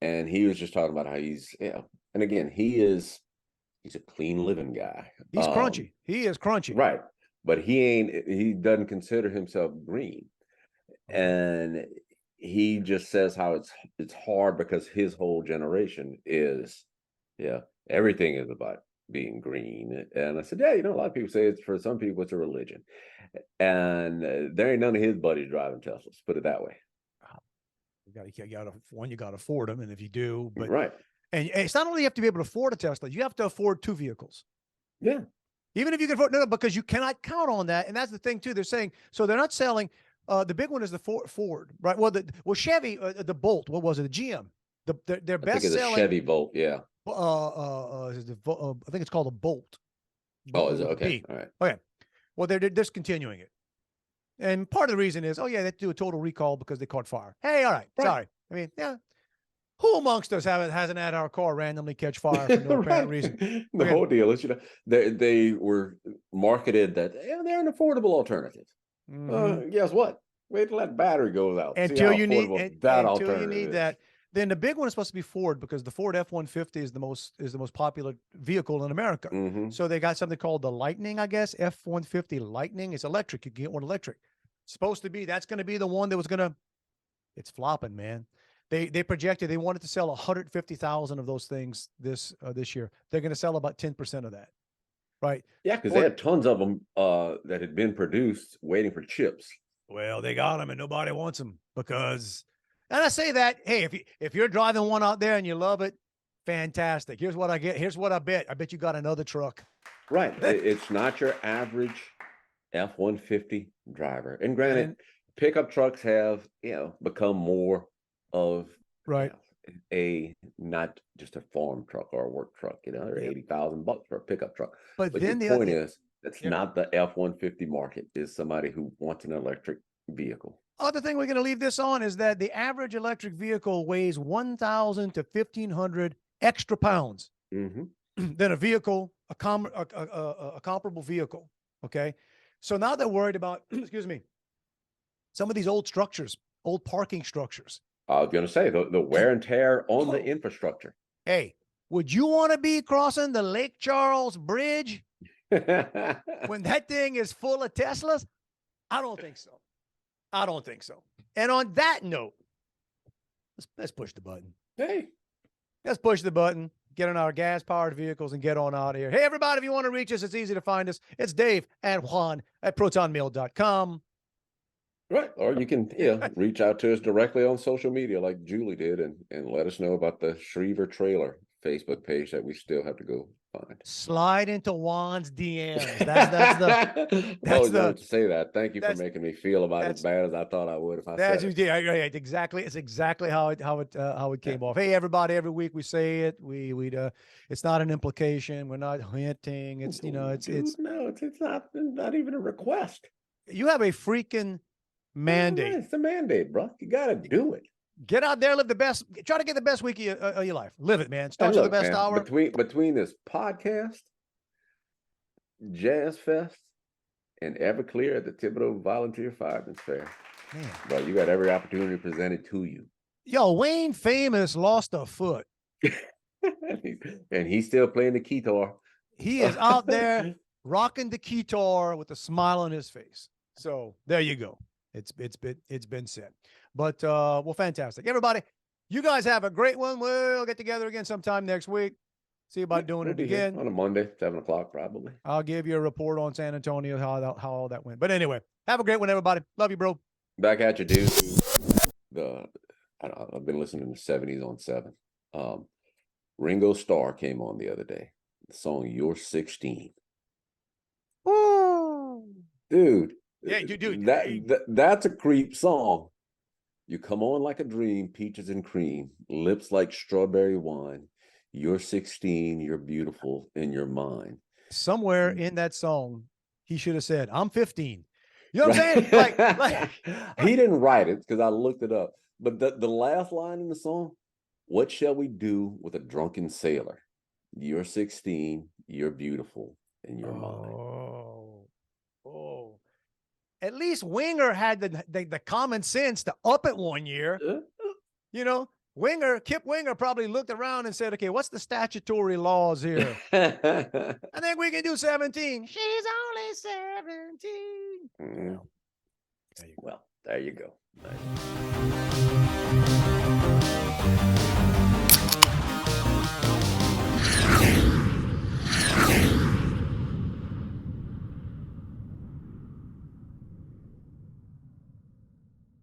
And he was just talking about how he's, and again, he's a clean living guy. He's crunchy. He is crunchy. Right. But he doesn't consider himself green. And he just says how it's hard because his whole generation is, everything is about being green. And I said, a lot of people say it's, for some people, it's a religion. And there ain't none of his buddies driving Teslas, put it that way. You got to afford them. And if you do, but right. And it's not only you have to be able to afford a Tesla, you have to afford 2 vehocals. Yeah. Even if you can afford, no, because you cannot count on that. And that's the thing too. They're saying, so they're not selling, the big one is the Ford, right? Well, Chevy, the Bolt, what was it? The GM, their best selling Chevy Bolt. Yeah. I think it's called a Bolt. Oh, is it? Okay. All right. Okay. Well, they're discontinuing it. And part of the reason is, they have to do a total recall because they caught fire. Hey, all right. Sorry. I mean, who amongst us hasn't had our car randomly catch fire for no apparent reason? The whole deal is, they were marketed that they're an affordable alternative. Guess what? Wait till that battery goes out. Until you need that. Then the big one is supposed to be Ford, because the Ford F-150 is the most popular vehicle in America. So they got something called the Lightning, I guess. F-150 Lightning. It's electric. You can get one electric. It's supposed to be. That's going to be the one that was going to. It's flopping, man. They projected they wanted to sell 150,000 of those things this year. They're going to sell about 10% of that. Right. Yeah, because they had tons of them that had been produced waiting for chips. Well, they got them and nobody wants them because, and I say that, hey, if you're driving one out there and you love it, fantastic. Here's what I get. Here's what I bet. I bet you got another truck. Right. It's not your average F-150 driver. And granted, pickup trucks have, become more of right. A not just a farm truck or a work truck, they're $80,000 for a pickup truck. But then the point is, that's not the F-150 market. Is somebody who wants an electric vehicle. Other thing we're going to leave this on is that the average electric vehicle weighs 1,000 to 1,500 extra pounds than a vehicle, a comparable vehicle. Okay, so now they're worried about, excuse me, some of these old structures, old parking structures. I was going to say the wear and tear on the infrastructure. Hey, would you want to be crossing the Lake Charles Bridge when that thing is full of Teslas? I don't think so. I don't think so. And on that note, let's push the button. Hey, let's push the button, get on our gas-powered vehicles, and get on out of here. Hey, everybody, if you want to reach us, it's easy to find us. It's Dave and Juan at protonmail.com. Right. Or you can reach out to us directly on social media like Julie did and let us know about the Shriever trailer Facebook page that we still have to go find. Slide into Juan's DMs. That's to say that. Thank you for making me feel about as bad as I thought I would if I said it. Yeah, exactly. It's exactly how it came off. Hey, everybody, every week we say it. It's not an implication. We're not hinting. It's it's not even a request. You have a freaking mandate. It's a mandate, bro. You got to do it. Get out there, live the best. Try to get the best week of your life. Live it, man. Start with the best hour. Between this podcast, Jazz Fest, and Everclear at the Thibodaux Volunteer Firemen's Fair, man, bro, you got every opportunity presented to you. Yo, Wayne Famous lost a foot, and he's still playing the guitar. He is out there rocking the guitar with a smile on his face. So there you go. It's been said. But well, fantastic. Everybody, you guys have a great one. We'll get together again sometime next week. See about doing it again. On a Monday, 7 o'clock, probably. I'll give you a report on San Antonio, how all that went. But anyway, have a great one, everybody. Love you, bro. Back at you, dude. I've been listening to 70s on 7. Ringo Starr came on the other day. The song You're 16. Woo! Dude. Yeah, dude. That's a creep song. You come on like a dream, peaches and cream, lips like strawberry wine. You're 16, you're beautiful, and you're mine. Somewhere in that song, he should have said, I'm 15. You know what I'm saying? Like he didn't write it because I looked it up. But the last line in the song, what shall we do with a drunken sailor? You're 16, you're beautiful, and you're mine. Oh. At least Winger had the common sense to up it one year. Kip Winger probably looked around and said, okay, what's the statutory laws here? I think we can do 17. She's only 17. Well, there you go. Nice.